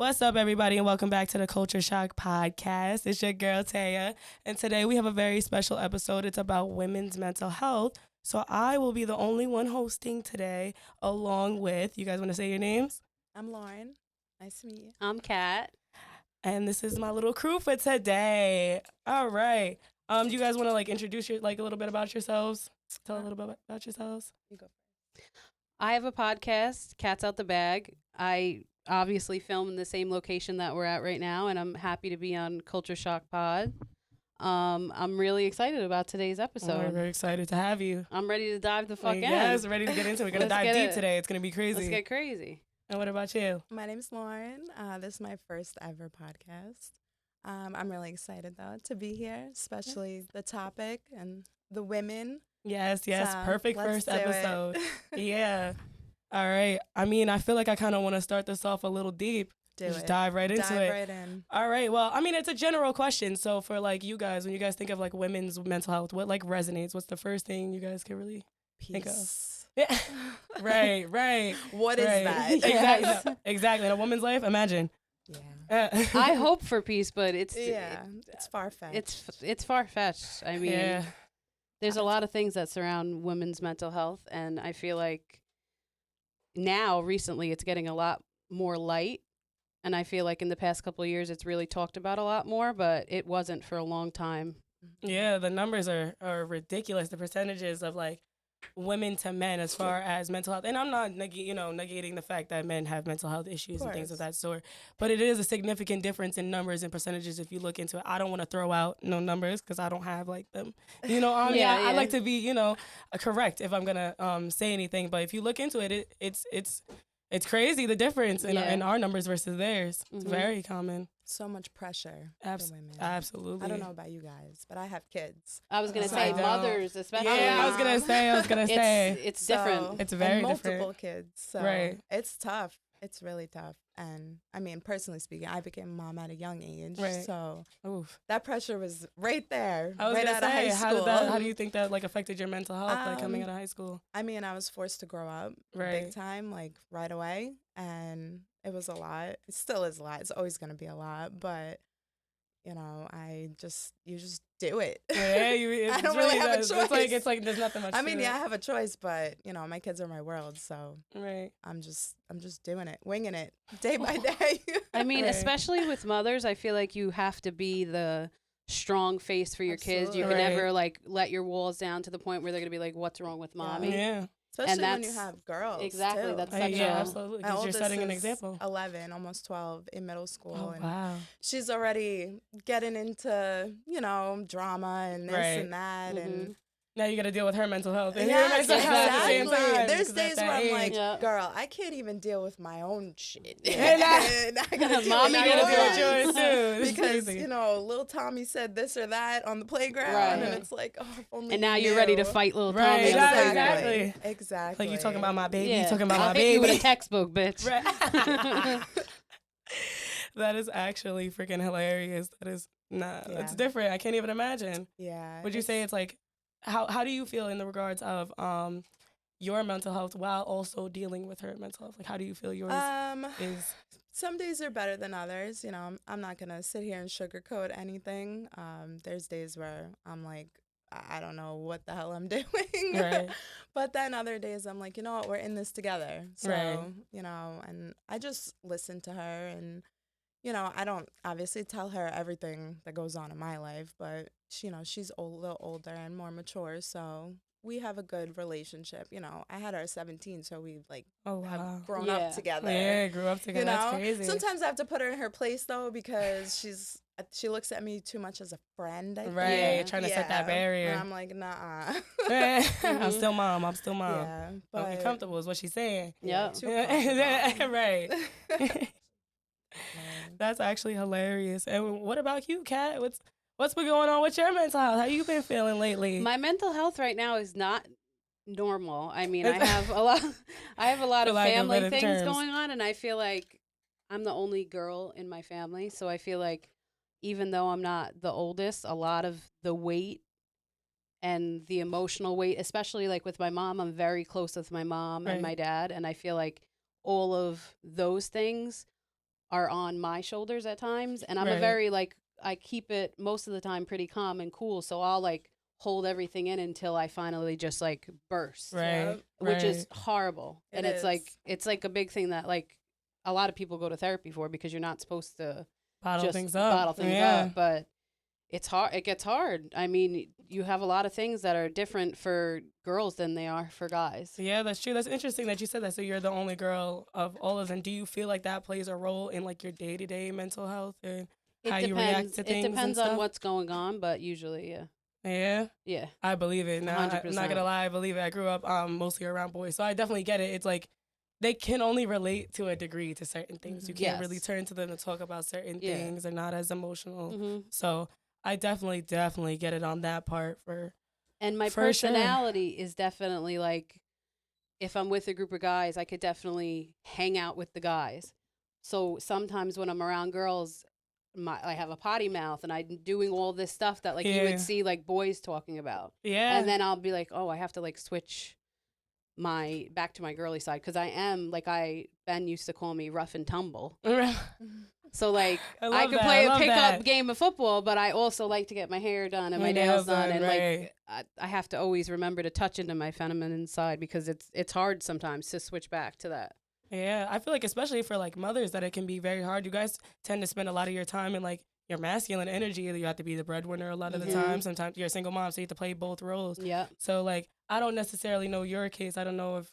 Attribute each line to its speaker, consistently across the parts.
Speaker 1: What's up, everybody, and welcome back to the Culture Shock Podcast. It's your girl, Taya, and today we have a very special episode. It's about women's mental health. So I will be the only one hosting today, along with, you guys want to say your names?
Speaker 2: I'm Lauren. Nice to meet you.
Speaker 3: I'm Kat.
Speaker 1: And this is my little crew for today. All right. Do you guys want to introduce a little bit about yourselves? Tell a little bit about yourselves.
Speaker 2: You go.
Speaker 3: I have a podcast, Cat's Out the Bag. I obviously film in the same location that we're at right now, and I'm happy to be on Culture Shock Pod. I'm really excited about today's episode.
Speaker 1: We're very excited to have you.
Speaker 3: I'm ready to dive the fuck in.
Speaker 1: Yes, ready to get into it. We're going to dive deep today. It's going to be crazy.
Speaker 3: Let's get crazy.
Speaker 1: And what about you?
Speaker 2: My name's Lauren. This is my first ever podcast. I'm really excited, though, to be here, especially the topic and the women.
Speaker 1: Yes.
Speaker 2: So,
Speaker 1: Perfect
Speaker 2: let's
Speaker 1: first
Speaker 2: do it.
Speaker 1: episode. Yeah. All right. I mean, I feel like I kind of want to start this off a little deep. Just dive right into it.
Speaker 2: Dive right in.
Speaker 1: All right. Well, I mean, it's a general question. So for you guys, when you guys think of women's mental health, what resonates? What's the first thing you guys can really think of?
Speaker 2: Peace.
Speaker 1: Yeah. Right.
Speaker 2: What is that?
Speaker 1: Exactly.
Speaker 3: Yes.
Speaker 1: No, exactly. In a woman's life, imagine.
Speaker 2: Yeah.
Speaker 3: I hope for peace, but it's
Speaker 2: far-fetched.
Speaker 3: It's far-fetched. I mean,
Speaker 1: Yeah.
Speaker 3: there's a lot of things that surround women's mental health, and I feel like now, recently, it's getting a lot more light. And I feel like in the past couple of years, it's really talked about a lot more, but it wasn't for a long time.
Speaker 1: Yeah, the numbers are ridiculous. The percentages of women to men as far as mental health. And I'm not negating the fact that men have mental health issues and things of that sort. But it is a significant difference in numbers and percentages if you look into it. I don't want to throw out no numbers because I don't have them. I like to be, correct if I'm going to say anything. But if you look into it, it's crazy, the difference in our numbers versus theirs. It's very common.
Speaker 2: So much pressure for women.
Speaker 1: Absolutely.
Speaker 2: I don't know about you guys, but I have kids.
Speaker 3: I was going to
Speaker 2: So
Speaker 3: say
Speaker 2: I don't.
Speaker 3: mothers, especially.
Speaker 1: Yeah, I was going to say.
Speaker 3: It's different.
Speaker 1: It's very
Speaker 2: and multiple
Speaker 1: different.
Speaker 2: kids. So
Speaker 1: Right.
Speaker 2: it's tough. It's really tough. And I mean, personally speaking, I became a mom at a young age.
Speaker 1: Right.
Speaker 2: So
Speaker 1: Oof.
Speaker 2: that pressure was right there.
Speaker 1: I was
Speaker 2: right
Speaker 1: gonna
Speaker 2: out of high
Speaker 1: say,
Speaker 2: school.
Speaker 1: how do you think that affected your mental health coming
Speaker 2: Um,
Speaker 1: out of high school?
Speaker 2: I mean, I was forced to grow up
Speaker 1: Right.
Speaker 2: big time, right away. And it was a lot. It still is a lot. It's always going to be a lot. But, you just do it.
Speaker 1: Yeah,
Speaker 2: I don't really have a choice.
Speaker 1: It's like there's nothing much.
Speaker 2: I mean,
Speaker 1: to
Speaker 2: yeah, I
Speaker 1: it.
Speaker 2: have a choice, but, my kids are my world. So
Speaker 1: Right.
Speaker 2: I'm just doing it, winging it day by day.
Speaker 3: I mean,
Speaker 1: Right.
Speaker 3: especially with mothers, I feel like you have to be the strong face for your kids. You can
Speaker 1: Absolutely.
Speaker 3: never let your walls down to the point where they're gonna be like, "What's wrong with mommy?"
Speaker 1: Yeah.
Speaker 2: Especially when you
Speaker 3: that's-
Speaker 2: have girls.
Speaker 3: exactly,
Speaker 2: too.
Speaker 3: that's
Speaker 1: Yeah,
Speaker 3: such a-
Speaker 1: absolutely.
Speaker 2: My
Speaker 1: Because you're
Speaker 2: oldest
Speaker 1: setting an
Speaker 2: is
Speaker 1: example.
Speaker 2: 11, almost 12 in middle school.
Speaker 1: Oh,
Speaker 2: and
Speaker 1: wow.
Speaker 2: she's already getting into, drama and this
Speaker 1: Right.
Speaker 2: and that. And
Speaker 1: Now you got to deal with her mental health and your
Speaker 2: yes,
Speaker 1: mental health at the same
Speaker 2: exactly.
Speaker 1: time.
Speaker 2: There's
Speaker 1: 'cause at
Speaker 2: days
Speaker 1: that
Speaker 2: where I'm
Speaker 1: age-
Speaker 2: like,
Speaker 3: Yeah.
Speaker 2: girl, I can't even deal with my own shit.
Speaker 1: Yeah.
Speaker 2: And I gotta deal
Speaker 3: Mommy
Speaker 2: with
Speaker 1: you gotta deal with
Speaker 2: yours.
Speaker 1: yours too. It's
Speaker 2: Because,
Speaker 1: crazy.
Speaker 2: little Tommy said this or that on the playground.
Speaker 3: Right.
Speaker 2: And it's like, oh, if only
Speaker 3: And now
Speaker 2: you
Speaker 3: you're ready to
Speaker 2: knew.
Speaker 3: fight little
Speaker 1: Right,
Speaker 3: Tommy.
Speaker 1: exactly.
Speaker 2: Exactly.
Speaker 1: Like you talking about my baby,
Speaker 3: Yeah.
Speaker 1: you talking about
Speaker 3: I'll
Speaker 1: my
Speaker 3: hit you with a
Speaker 1: baby.
Speaker 3: textbook, bitch.
Speaker 1: Right. That is actually freaking hilarious. That is it's
Speaker 2: Yeah.
Speaker 1: different. I can't even imagine.
Speaker 2: Yeah.
Speaker 1: Would you say it's how do you feel in the regards of your mental health while also dealing with her mental health? How do you feel yours is?
Speaker 2: Some days are better than others. I'm not going to sit here and sugarcoat anything. There's days where I'm like, I don't know what the hell I'm doing.
Speaker 1: Right.
Speaker 2: But then other days I'm like, you know what, we're in this together. So,
Speaker 1: Right.
Speaker 2: and I just listen to her and, I don't obviously tell her everything that goes on in my life, but, she's a little older and more mature. So we have a good relationship. I had her at 17, so we
Speaker 1: Oh wow.
Speaker 2: have grown
Speaker 3: Yeah.
Speaker 2: up together.
Speaker 1: Yeah, grew up together. That's crazy.
Speaker 2: Sometimes I have to put her in her place though because she looks at me too much as a friend. I think.
Speaker 1: Right,
Speaker 3: Yeah.
Speaker 1: trying to set that barrier.
Speaker 2: And I'm like, nah.
Speaker 1: I'm still mom.
Speaker 2: Yeah,
Speaker 1: Don't
Speaker 2: but
Speaker 1: be comfortable is what she's saying.
Speaker 3: Yep.
Speaker 2: too comfortable.
Speaker 1: Right. That's actually hilarious. And what about you, Kat? What's been going on with your mental health? How you been feeling lately?
Speaker 3: My mental health right now is not normal. I mean, I have a lot
Speaker 1: For
Speaker 3: of
Speaker 1: lack of
Speaker 3: family
Speaker 1: better
Speaker 3: things
Speaker 1: terms.
Speaker 3: going on, and I feel like I'm the only girl in my family. So I feel like even though I'm not the oldest, a lot of the weight and the emotional weight, especially with my mom, I'm very close with my mom and
Speaker 1: Right.
Speaker 3: my dad, and I feel like all of those things are on my shoulders at times, and I'm a
Speaker 1: Right.
Speaker 3: very like I keep it most of the time pretty calm and cool, so I'll like hold everything in until I finally just like burst,
Speaker 1: Right.
Speaker 3: which is
Speaker 1: Right.
Speaker 3: horrible.
Speaker 2: It
Speaker 3: And
Speaker 2: is.
Speaker 3: it's like a big thing that like a lot of people go to therapy for, because you're not supposed to
Speaker 1: Bottle
Speaker 3: just
Speaker 1: things up.
Speaker 3: bottle things
Speaker 1: Yeah.
Speaker 3: up, but it's hard. It gets hard. I mean, you have a lot of things that are different for girls than they are for guys.
Speaker 1: Yeah, that's true. That's interesting that you said that. So you're the only girl of all of them. Do you feel like that plays a role in like your day-to-day mental health and
Speaker 3: It
Speaker 1: how
Speaker 3: depends.
Speaker 1: you react to things?
Speaker 3: It depends
Speaker 1: and
Speaker 3: on
Speaker 1: stuff?
Speaker 3: what's going on, but usually, yeah.
Speaker 1: Yeah.
Speaker 3: Yeah.
Speaker 1: I believe it. Now, I'm not
Speaker 3: 100%.
Speaker 1: gonna lie, I believe it. I grew up mostly around boys, so I definitely get it. It's like they can only relate to a degree to certain things. You can't really
Speaker 3: Yes.
Speaker 1: turn to them to talk about certain
Speaker 3: Yeah.
Speaker 1: things. They're not as emotional.
Speaker 3: Hmm.
Speaker 1: So I definitely get it on that part for.
Speaker 3: And my
Speaker 1: For sure.
Speaker 3: personality is definitely like, if I'm with a group of guys, I could definitely hang out with the guys. So sometimes when I'm around girls, I have a potty mouth and I'm doing all this stuff that like you
Speaker 1: Yeah.
Speaker 3: would see like boys talking about.
Speaker 1: Yeah.
Speaker 3: And then I'll be like, oh, I have to like switch back to my girly side, because I am like Ben used to call me rough and tumble. So like
Speaker 1: I
Speaker 3: I
Speaker 1: love
Speaker 3: could
Speaker 1: that.
Speaker 3: play
Speaker 1: I
Speaker 3: a
Speaker 1: love
Speaker 3: pickup
Speaker 1: that.
Speaker 3: game of football, but I also like to get my hair done and my nails done, and like I have to always remember to touch into my feminine side, because it's hard sometimes to switch back to that.
Speaker 1: Yeah, I feel like especially for like mothers that it can be very hard. You guys tend to spend a lot of your time in like your masculine energy. You have to be the breadwinner a lot of the time. Sometimes you're a single mom, so you have to play both roles.
Speaker 3: Yeah.
Speaker 1: So like I don't necessarily know your case. I don't know if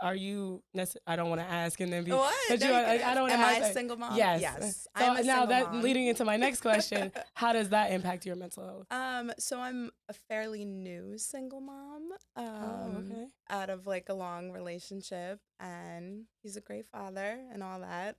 Speaker 1: I don't want to ask and then be.
Speaker 2: What?
Speaker 1: But
Speaker 2: No,
Speaker 1: you,
Speaker 2: you can
Speaker 1: I
Speaker 2: ask.
Speaker 1: don't want to
Speaker 2: Am
Speaker 1: ask.
Speaker 2: I a single mom?
Speaker 1: Yes.
Speaker 2: Yes.
Speaker 1: So
Speaker 2: I'm a
Speaker 1: now
Speaker 2: single
Speaker 1: that
Speaker 2: mom.
Speaker 1: leading into my next question, how does that impact your mental health?
Speaker 2: So I'm a fairly new single mom.
Speaker 1: Okay.
Speaker 2: Out of like a long relationship, and he's a great father and all that.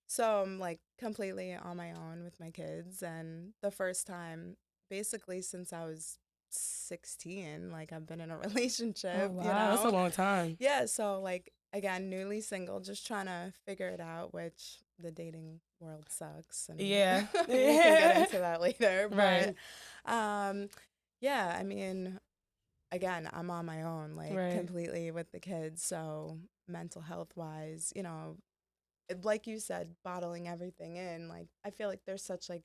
Speaker 2: So I'm like completely on my own with my kids, and the first time basically since I was 16, like I've been in a relationship.
Speaker 1: Oh, wow,
Speaker 2: you know?
Speaker 1: that's a long time.
Speaker 2: Yeah, so like again, newly single, just trying to figure it out, which the dating world sucks. And
Speaker 1: Yeah.
Speaker 2: we can get into that later.
Speaker 1: Right.
Speaker 2: But yeah, I mean, again, I'm on my own, like
Speaker 1: Right.
Speaker 2: completely with the kids. So mental health wise, like you said, bottling everything in, like I feel like there's such like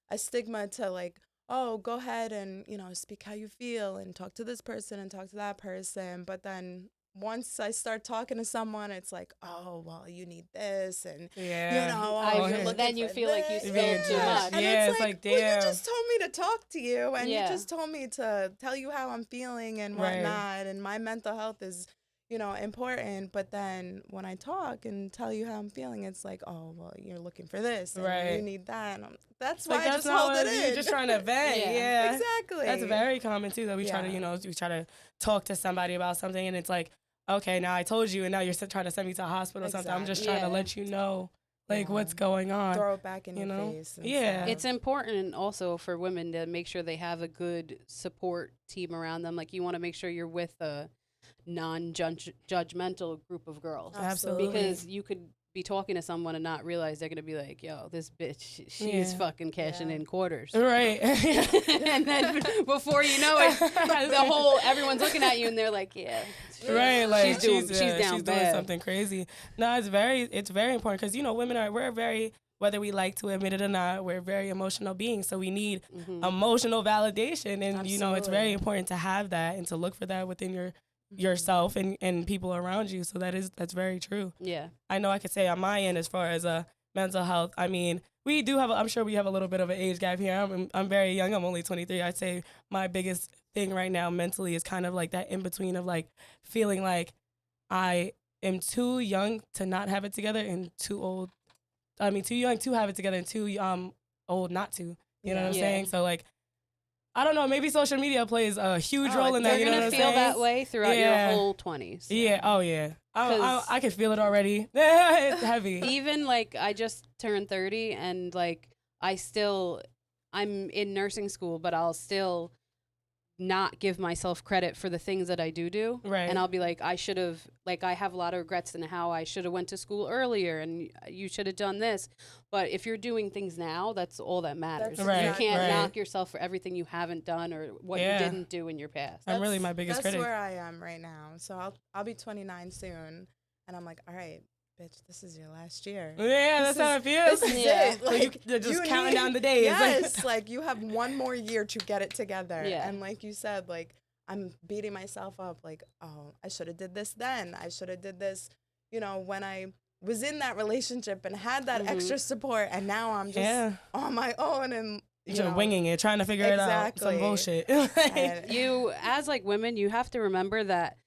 Speaker 2: a stigma to like, oh, go ahead and, speak how you feel and talk to this person and talk to that person. But then once I start talking to someone, it's like, oh, well, you need this. And,
Speaker 1: Yeah.
Speaker 2: you're looking
Speaker 3: then you
Speaker 2: for
Speaker 3: feel like you
Speaker 2: this.
Speaker 3: spilled too much.
Speaker 2: And
Speaker 1: Yeah,
Speaker 2: it's like, well,
Speaker 1: damn.
Speaker 2: you just told me to talk to you, and
Speaker 3: Yeah.
Speaker 2: you just told me to tell you how I'm feeling and
Speaker 1: Right.
Speaker 2: whatnot. And my mental health is, important. But then when I talk and tell you how I'm feeling, it's like, oh, well, you're looking for this. And
Speaker 1: Right.
Speaker 2: you need that. And that's
Speaker 1: Like,
Speaker 2: why I
Speaker 1: that's
Speaker 2: just
Speaker 1: not
Speaker 2: hold
Speaker 1: what
Speaker 2: it in.
Speaker 1: you're just trying to vent.
Speaker 3: Yeah.
Speaker 1: Yeah.
Speaker 2: Exactly.
Speaker 1: That's very common too. That we try to,
Speaker 2: Yeah.
Speaker 1: we try to talk to somebody about something, and it's like, okay, now I told you, and now you're trying to send me to a hospital or something. I'm just trying to
Speaker 3: Exactly.
Speaker 1: let you know, like,
Speaker 2: Yeah.
Speaker 1: what's going on.
Speaker 2: Throw it back in
Speaker 1: you
Speaker 2: your
Speaker 1: know?
Speaker 2: face. And
Speaker 1: Yeah.
Speaker 2: stuff.
Speaker 3: It's important also for women to make sure they have a good support team around them. Like you want to make sure you're with a non-judgmental group of girls.
Speaker 1: Absolutely.
Speaker 3: Because you could be talking to someone and not realize they're going to be like, yo, this bitch, she's
Speaker 1: Yeah.
Speaker 3: fucking cashing
Speaker 2: Yeah.
Speaker 3: in quarters.
Speaker 1: Right.
Speaker 3: And then before you know it, everyone's looking at you and they're like, yeah.
Speaker 1: Right, like
Speaker 3: she's doing
Speaker 1: doing
Speaker 3: bad.
Speaker 1: something crazy. No, it's very important because women we're very, whether we like to admit it or not, we're very emotional beings. So we need emotional validation, and it's very
Speaker 2: Absolutely.
Speaker 1: important to have that and to look for that within yourself and people around you. So that's very true.
Speaker 3: Yeah.
Speaker 1: I know I could say on my end as far as mental health. I mean, we do have. I'm sure we have a little bit of an age gap here. I'm very young. I'm only 23. I'd say my biggest thing right now mentally is kind of like that in between of like feeling like I am too young to not have it together and too old. I mean, too young to have it together and too old not to. You know what I'm
Speaker 3: Yeah.
Speaker 1: saying? So like, I don't know. Maybe social media plays a huge role in that.
Speaker 3: You're
Speaker 1: You know
Speaker 3: going
Speaker 1: what
Speaker 3: to
Speaker 1: I'm
Speaker 3: feel
Speaker 1: saying?
Speaker 3: that way throughout
Speaker 1: Yeah.
Speaker 3: your whole 20s.
Speaker 1: Yeah. Oh yeah. I can feel it already. It's heavy.
Speaker 3: Even like I just turned 30 and like I'm in nursing school, but I'll still not give myself credit for the things that I do.
Speaker 1: Right.
Speaker 3: And I'll be like, I should have, like, I have a lot of regrets in how I should have went to school earlier and you should have done this. But if you're doing things now, that's all that matters.
Speaker 2: That's
Speaker 1: Right,
Speaker 3: You can't
Speaker 1: right.
Speaker 3: knock yourself for everything you haven't done or what
Speaker 1: Yeah.
Speaker 3: you didn't do in your past.
Speaker 1: I'm really my biggest
Speaker 2: That's
Speaker 1: critic.
Speaker 2: where I am right now. So I'll be 29 soon, and I'm like, all right, bitch, this is your last year.
Speaker 1: Yeah, that's how it feels.
Speaker 2: This is it.
Speaker 1: Like, you're just counting down the days.
Speaker 2: Yes, like you have one more year to get it together.
Speaker 3: Yeah.
Speaker 2: And like you said, like I'm beating myself up like, oh, I should have did this then. I should have did this, when I was in that relationship and had that extra support, and now I'm just on my own and
Speaker 1: just winging it, trying to figure it out. Some bullshit.
Speaker 3: You, as like women, you have to remember that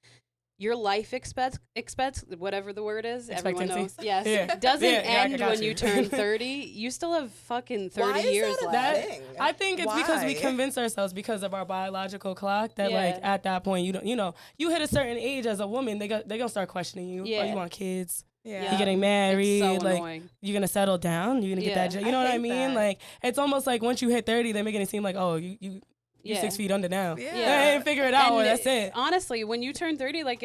Speaker 3: your life expects whatever the word is, everyone knows. Yes, doesn't end when you turn 30. You still have fucking 30 years left.
Speaker 1: I think it's because we convince ourselves because of our biological clock that like at that point you hit a certain age as a woman, they gonna start questioning you. Oh, you want kids? Yeah. You're getting married,
Speaker 3: it's so
Speaker 1: like
Speaker 3: annoying.
Speaker 1: You're gonna settle down. You're gonna get that job. You know what I mean?
Speaker 2: That.
Speaker 1: Like it's almost like once you hit 30, they're making it seem like, oh, you're 6 feet under now.
Speaker 2: Yeah,
Speaker 1: ain't figure it out. And that's it.
Speaker 3: Honestly, when you turn 30, like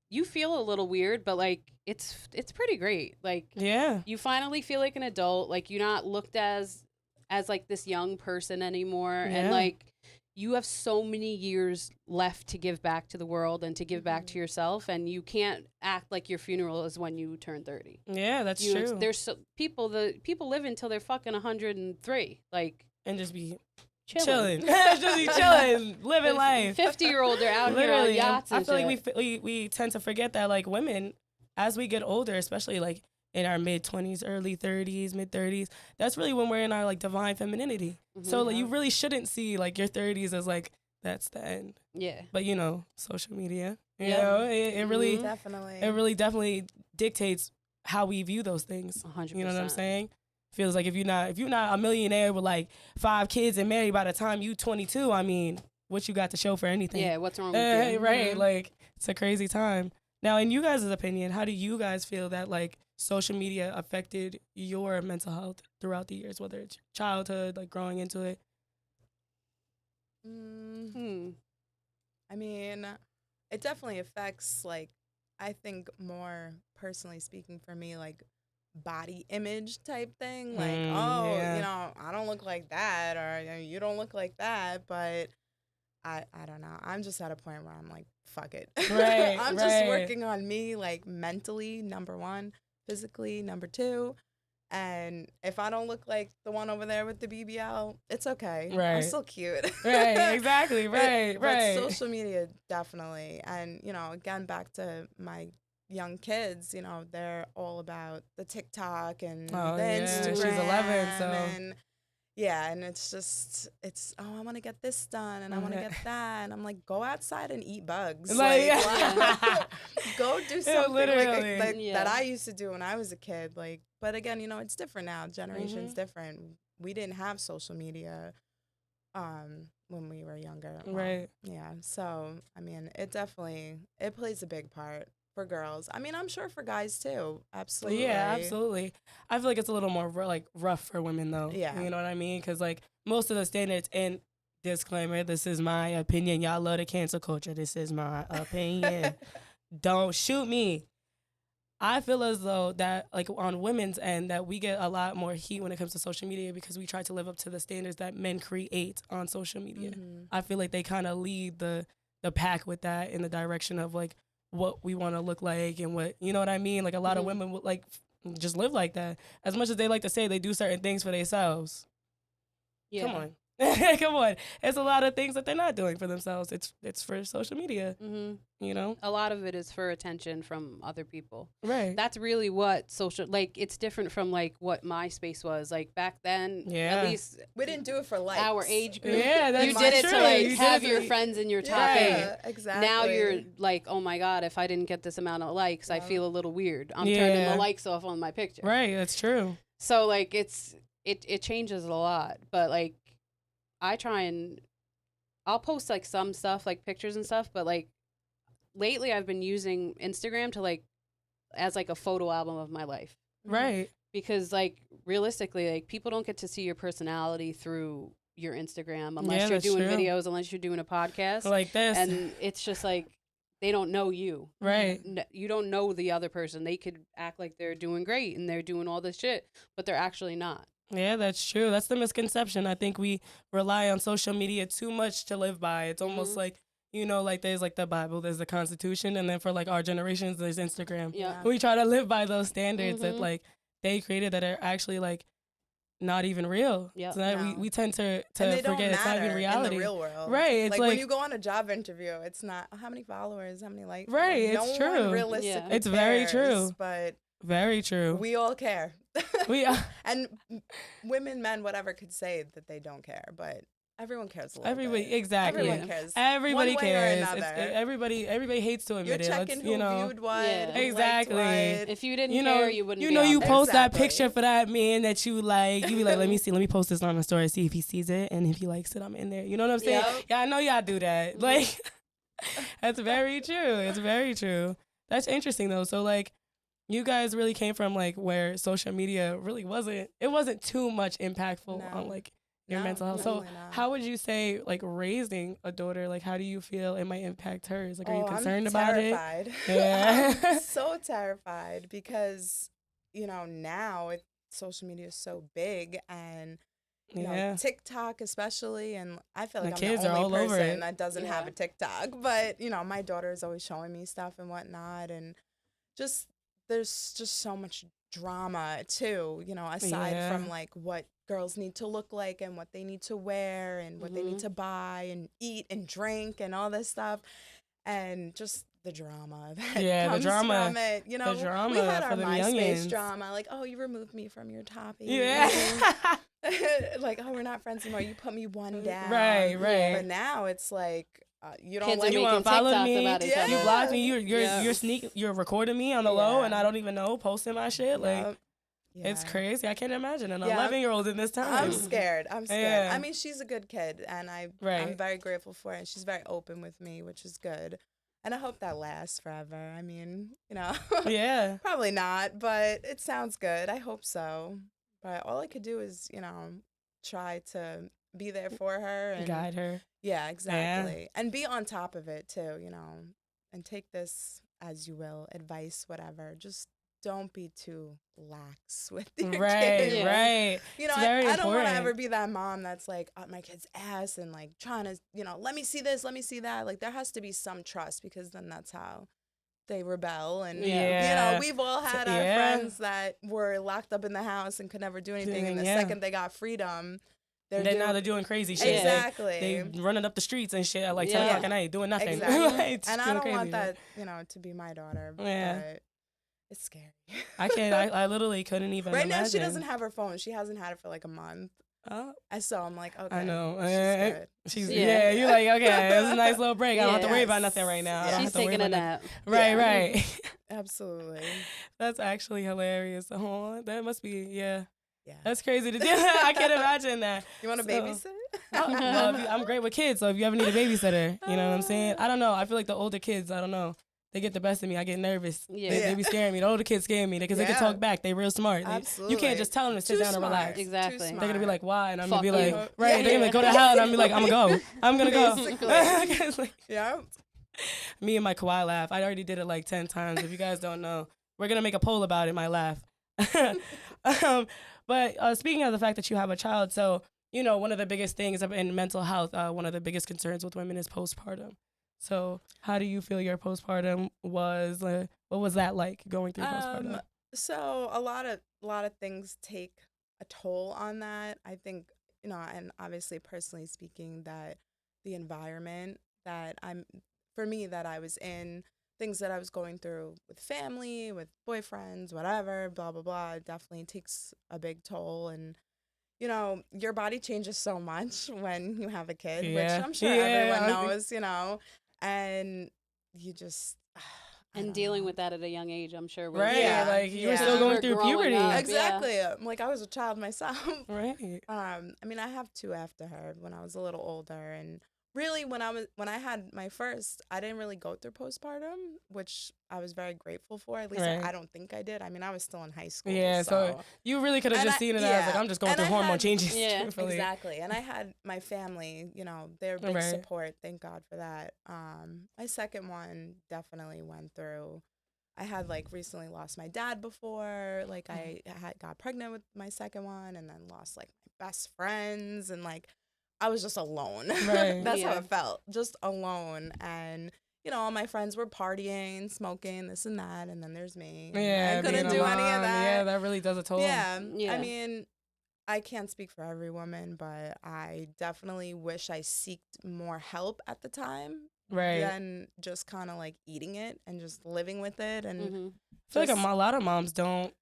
Speaker 3: you feel a little weird, but like it's pretty great. Like you finally feel like an adult. Like you're not looked as like this young person anymore, and like you have so many years left to give back to the world and to give back to yourself, and you can't act like your funeral is when you turn 30.
Speaker 1: Yeah, that's true.
Speaker 3: There's people live until they're fucking 103, like,
Speaker 1: and just be chilling. Just be chilling, living life.
Speaker 3: 50-year-olds are out here on yachts.
Speaker 1: I feel like we tend to forget that like women, as we get older, especially like in our mid-20s, early 30s, mid-30s, that's really when we're in our like divine femininity. So like you really shouldn't see like your 30s as like that's the end. Yeah. But social media, you know, it really definitely dictates how we view those things.
Speaker 3: 100%.
Speaker 1: You know what I'm saying? Feels like if you're not a millionaire with like 5 kids and married by the time you 22, I mean, what you got to show for anything?
Speaker 3: Yeah, what's wrong with you?
Speaker 1: Right, like it's a crazy time. Now, in you guys' opinion, how do you guys feel that like social media affected your mental health throughout the years, whether it's childhood, like growing into it?
Speaker 2: I mean, it definitely affects, like, I think more personally speaking for me, like body image type thing. Like, I don't look like that, or you don't look like that, but I don't know. I'm just at a point where I'm like, fuck it.
Speaker 1: Right.
Speaker 2: I'm just working on me, like mentally, number 1, physically, number 2. And if I don't look like the one over there with the BBL, it's okay. Right. I'm still cute.
Speaker 1: Right, exactly. Right.
Speaker 2: Social media, definitely. And, again, back to my young kids, they're all about the TikTok and the Instagram.
Speaker 1: She's 11, so.
Speaker 2: And and it's I want to get this done and I want to get that, and I'm like, go outside and eat bugs. Like go do something like that I used to do when I was a kid. Like, but again, it's different now. Generation's different. We didn't have social media when we were younger.
Speaker 1: Right.
Speaker 2: Yeah. So I mean, it plays a big part for girls. I mean, I'm sure for guys too. Absolutely.
Speaker 1: Yeah, absolutely. I feel like it's a little more like rough for women though.
Speaker 2: Yeah.
Speaker 1: You know what I mean? Because like most of the standards, and disclaimer, this is my opinion. Y'all love the cancel culture. This is my opinion. Don't shoot me. I feel as though that like on women's end that we get a lot more heat when it comes to social media because we try to live up to the standards that men create on social media. I feel like they kind of lead the pack with that in the direction of like what we want to look like and what, you know what I mean? Like a lot of women would like just live like that. As much as they like to say they do certain things for themselves. Yeah. Come on. Come on. It's a lot of things that they're not doing for themselves. It's for social media, you know?
Speaker 3: A lot of it is for attention from other people.
Speaker 1: Right.
Speaker 3: That's really what social, like, it's different from, like, what MySpace was. Like, back then, at least...
Speaker 2: We didn't do it for likes.
Speaker 3: Our age group.
Speaker 1: Yeah, that's
Speaker 3: You did it
Speaker 1: true.
Speaker 3: to, like, have your friends in your top 8.
Speaker 2: Yeah, exactly.
Speaker 3: Now you're like, oh, my God, if I didn't get this amount of likes, I feel a little weird. I'm turning the likes off on my picture.
Speaker 1: Right, that's true.
Speaker 3: So, like, it changes a lot. But, like, I try and I'll post like some stuff, like pictures and stuff, but like lately I've been using Instagram to like as like a photo album of my life.
Speaker 1: Right.
Speaker 3: Because like realistically, like people don't get to see your personality through your Instagram unless you're doing videos, unless you're doing a podcast.
Speaker 1: Like this.
Speaker 3: And it's just like they don't know you.
Speaker 1: Right.
Speaker 3: You don't know the other person. They could act like they're doing great and they're doing all this shit, but they're actually not.
Speaker 1: Yeah, that's true. That's the misconception. I think we rely on social media too much to live by. It's almost like you know, like there's like the Bible, there's the Constitution, and then for like our generations, there's Instagram.
Speaker 3: Yeah.
Speaker 1: We try to live by those standards that like they created that are actually like not even real.
Speaker 3: Yep.
Speaker 1: So that
Speaker 2: No.
Speaker 1: we tend to
Speaker 2: And they don't
Speaker 1: forget it's not
Speaker 2: matter
Speaker 1: even reality.
Speaker 2: in the real world.
Speaker 1: Right. It's
Speaker 2: like
Speaker 1: like
Speaker 2: when you go on a job interview, it's not how many followers, how many likes.
Speaker 1: Right,
Speaker 2: Like,
Speaker 1: it's
Speaker 2: no
Speaker 1: true.
Speaker 2: one realistically
Speaker 1: It's very
Speaker 2: cares,
Speaker 1: true.
Speaker 2: But
Speaker 1: very true.
Speaker 2: we all care.
Speaker 1: We
Speaker 2: And women, men, whatever could say that they don't care, but everyone cares a little
Speaker 1: everybody
Speaker 2: bit.
Speaker 1: exactly.
Speaker 2: Everyone cares.
Speaker 1: Everybody
Speaker 2: one way or
Speaker 1: cares.
Speaker 2: another.
Speaker 1: Everybody hates to
Speaker 2: You're
Speaker 1: admit it.
Speaker 2: checking who
Speaker 1: you know.
Speaker 2: viewed what,
Speaker 3: Yeah.
Speaker 2: who
Speaker 1: Exactly.
Speaker 2: liked what.
Speaker 3: If you didn't
Speaker 1: You know,
Speaker 3: care, you wouldn't.
Speaker 1: you
Speaker 3: be
Speaker 1: know,
Speaker 3: on
Speaker 1: you
Speaker 3: there.
Speaker 1: post that
Speaker 2: Exactly.
Speaker 1: picture for that man that you like. You be like, let me see, let me post this on the story, see if he sees it, and if he likes it, I'm in there. You know what I'm saying?
Speaker 2: Yep.
Speaker 1: Yeah, I know y'all do that. Like, that's very true. It's very true. That's interesting though. So like, you guys really came from like where social media really wasn't too much impactful on like your mental health. So how would you say like raising a daughter, like how do you feel it might impact hers? Like are you concerned about it?
Speaker 2: Yeah. I'm so terrified because, you know, now social media is so big and you know, TikTok especially, and I feel like
Speaker 1: the
Speaker 2: I'm
Speaker 1: kids
Speaker 2: the
Speaker 1: are all
Speaker 2: only
Speaker 1: over
Speaker 2: person
Speaker 1: it.
Speaker 2: that doesn't have a TikTok. But, you know, my daughter is always showing me stuff and whatnot, and just there's just so much drama too, you know, aside from like what girls need to look like and what they need to wear and what they need to buy and eat and drink and all this stuff, and just the drama that comes from it. You know, we had our MySpace drama, like, oh, you removed me from your topic. Like, oh, we're not friends anymore. You put me one down.
Speaker 1: Right.
Speaker 2: But now it's like, you don't
Speaker 3: Kids
Speaker 2: like
Speaker 3: are
Speaker 1: you
Speaker 3: making
Speaker 1: unfollowed
Speaker 3: TikToks
Speaker 1: me,
Speaker 3: about each other.
Speaker 1: you blocked me, you're recording me on the low, and I don't even know, posting my shit. Like, it's crazy. I can't imagine an 11-year-old in this time.
Speaker 2: I'm scared. I mean, she's a good kid, and I'm very grateful for it. And she's very open with me, which is good. And I hope that lasts forever. I mean, you know, probably not, but it sounds good. I hope so. But all I could do is, you know, try to be there for her and
Speaker 1: guide her.
Speaker 2: Yeah, exactly. And be on top of it too, you know, and take this as you will, advice, whatever. Just don't be too lax with your kids.
Speaker 1: Right.
Speaker 2: You know, I don't want to ever be that mom that's like up my kid's ass and like trying to, you know, let me see this, let me see that. Like there has to be some trust because then that's how they rebel. And, you know, we've all had our friends that were locked up in the house and could never do anything. And the second they got freedom, they're doing
Speaker 1: crazy shit.
Speaker 2: Exactly.
Speaker 1: They running up the streets and shit at like 10 o'clock at night doing nothing.
Speaker 2: Exactly. And I don't want that, you know, to be my daughter. But it's scary.
Speaker 1: I can't. I literally couldn't even.
Speaker 2: Right
Speaker 1: imagine.
Speaker 2: now, she doesn't have her phone. She hasn't had it for like a month.
Speaker 1: Oh.
Speaker 2: So I'm like, okay.
Speaker 1: I know.
Speaker 2: She's good.
Speaker 1: You're like, okay, it's a nice little break. I don't have to worry about nothing right now.
Speaker 3: She's taking a nap.
Speaker 1: Right.
Speaker 2: Absolutely.
Speaker 1: That's actually hilarious. Oh, that must be, yeah. That's crazy to do. I can't imagine that.
Speaker 2: You want a babysitter?
Speaker 1: Well, I'm great with kids, so if you ever need a babysitter, you know what I'm saying? I don't know. I feel like the older kids, I don't know. They get the best of me. I get nervous. They be scaring me. The older kids scare me because they can talk back. They real smart.
Speaker 2: Absolutely.
Speaker 1: You can't just tell them to sit down and relax.
Speaker 3: Exactly.
Speaker 1: They're going to be like, why? And I'm going to be
Speaker 3: Fuck
Speaker 1: like, right. They're going to go to hell and I'm going to be like, I'm going to go. I'm going to go.
Speaker 2: Yeah.
Speaker 1: Me and my Kawhi laugh. I already did it like 10 times. If you guys don't know, we're going to make a poll about it, my laugh. But speaking of the fact that you have a child, so, you know, one of the biggest things in mental health, one of the biggest concerns with women is postpartum. So how do you feel your postpartum was? What was that like going through postpartum?
Speaker 2: So a lot of things take a toll on that. I think, you know, and obviously personally speaking, that the environment that I was in, things that I was going through with family, with boyfriends, whatever, blah, blah, blah, it definitely takes a big toll. And, you know, your body changes so much when you have a kid, which I'm sure everyone knows, you know. And you just
Speaker 3: and dealing with that at a young age, I'm sure.
Speaker 1: Like you were still going through puberty.
Speaker 2: Exactly. Like I was a child myself.
Speaker 1: Right.
Speaker 2: I mean, I have two after her when I was a little older, and really when I had my first, I didn't really go through postpartum, which I was very grateful for. At least I don't think I did. I mean, I was still in high school.
Speaker 1: Yeah, so you really could have just seen it as like, I'm just going through hormone changes.
Speaker 2: Yeah, exactly. And I had my family, you know, their big support. Thank God for that. My second one definitely went through. I had like recently lost my dad before. Like I got pregnant with my second one, and then lost like my best friends, and like I was just alone.
Speaker 1: Right.
Speaker 2: That's how it felt, just alone. And you know, all my friends were partying, smoking, this and that, and then there's me.
Speaker 1: Yeah,
Speaker 2: I couldn't do any of that.
Speaker 1: Yeah, that really does a toll.
Speaker 2: Yeah, I mean, I can't speak for every woman, but I definitely wish I seeked more help at the time.
Speaker 1: Right.
Speaker 2: Than just kind of like eating it and just living with it. And
Speaker 1: I feel like a lot of moms don't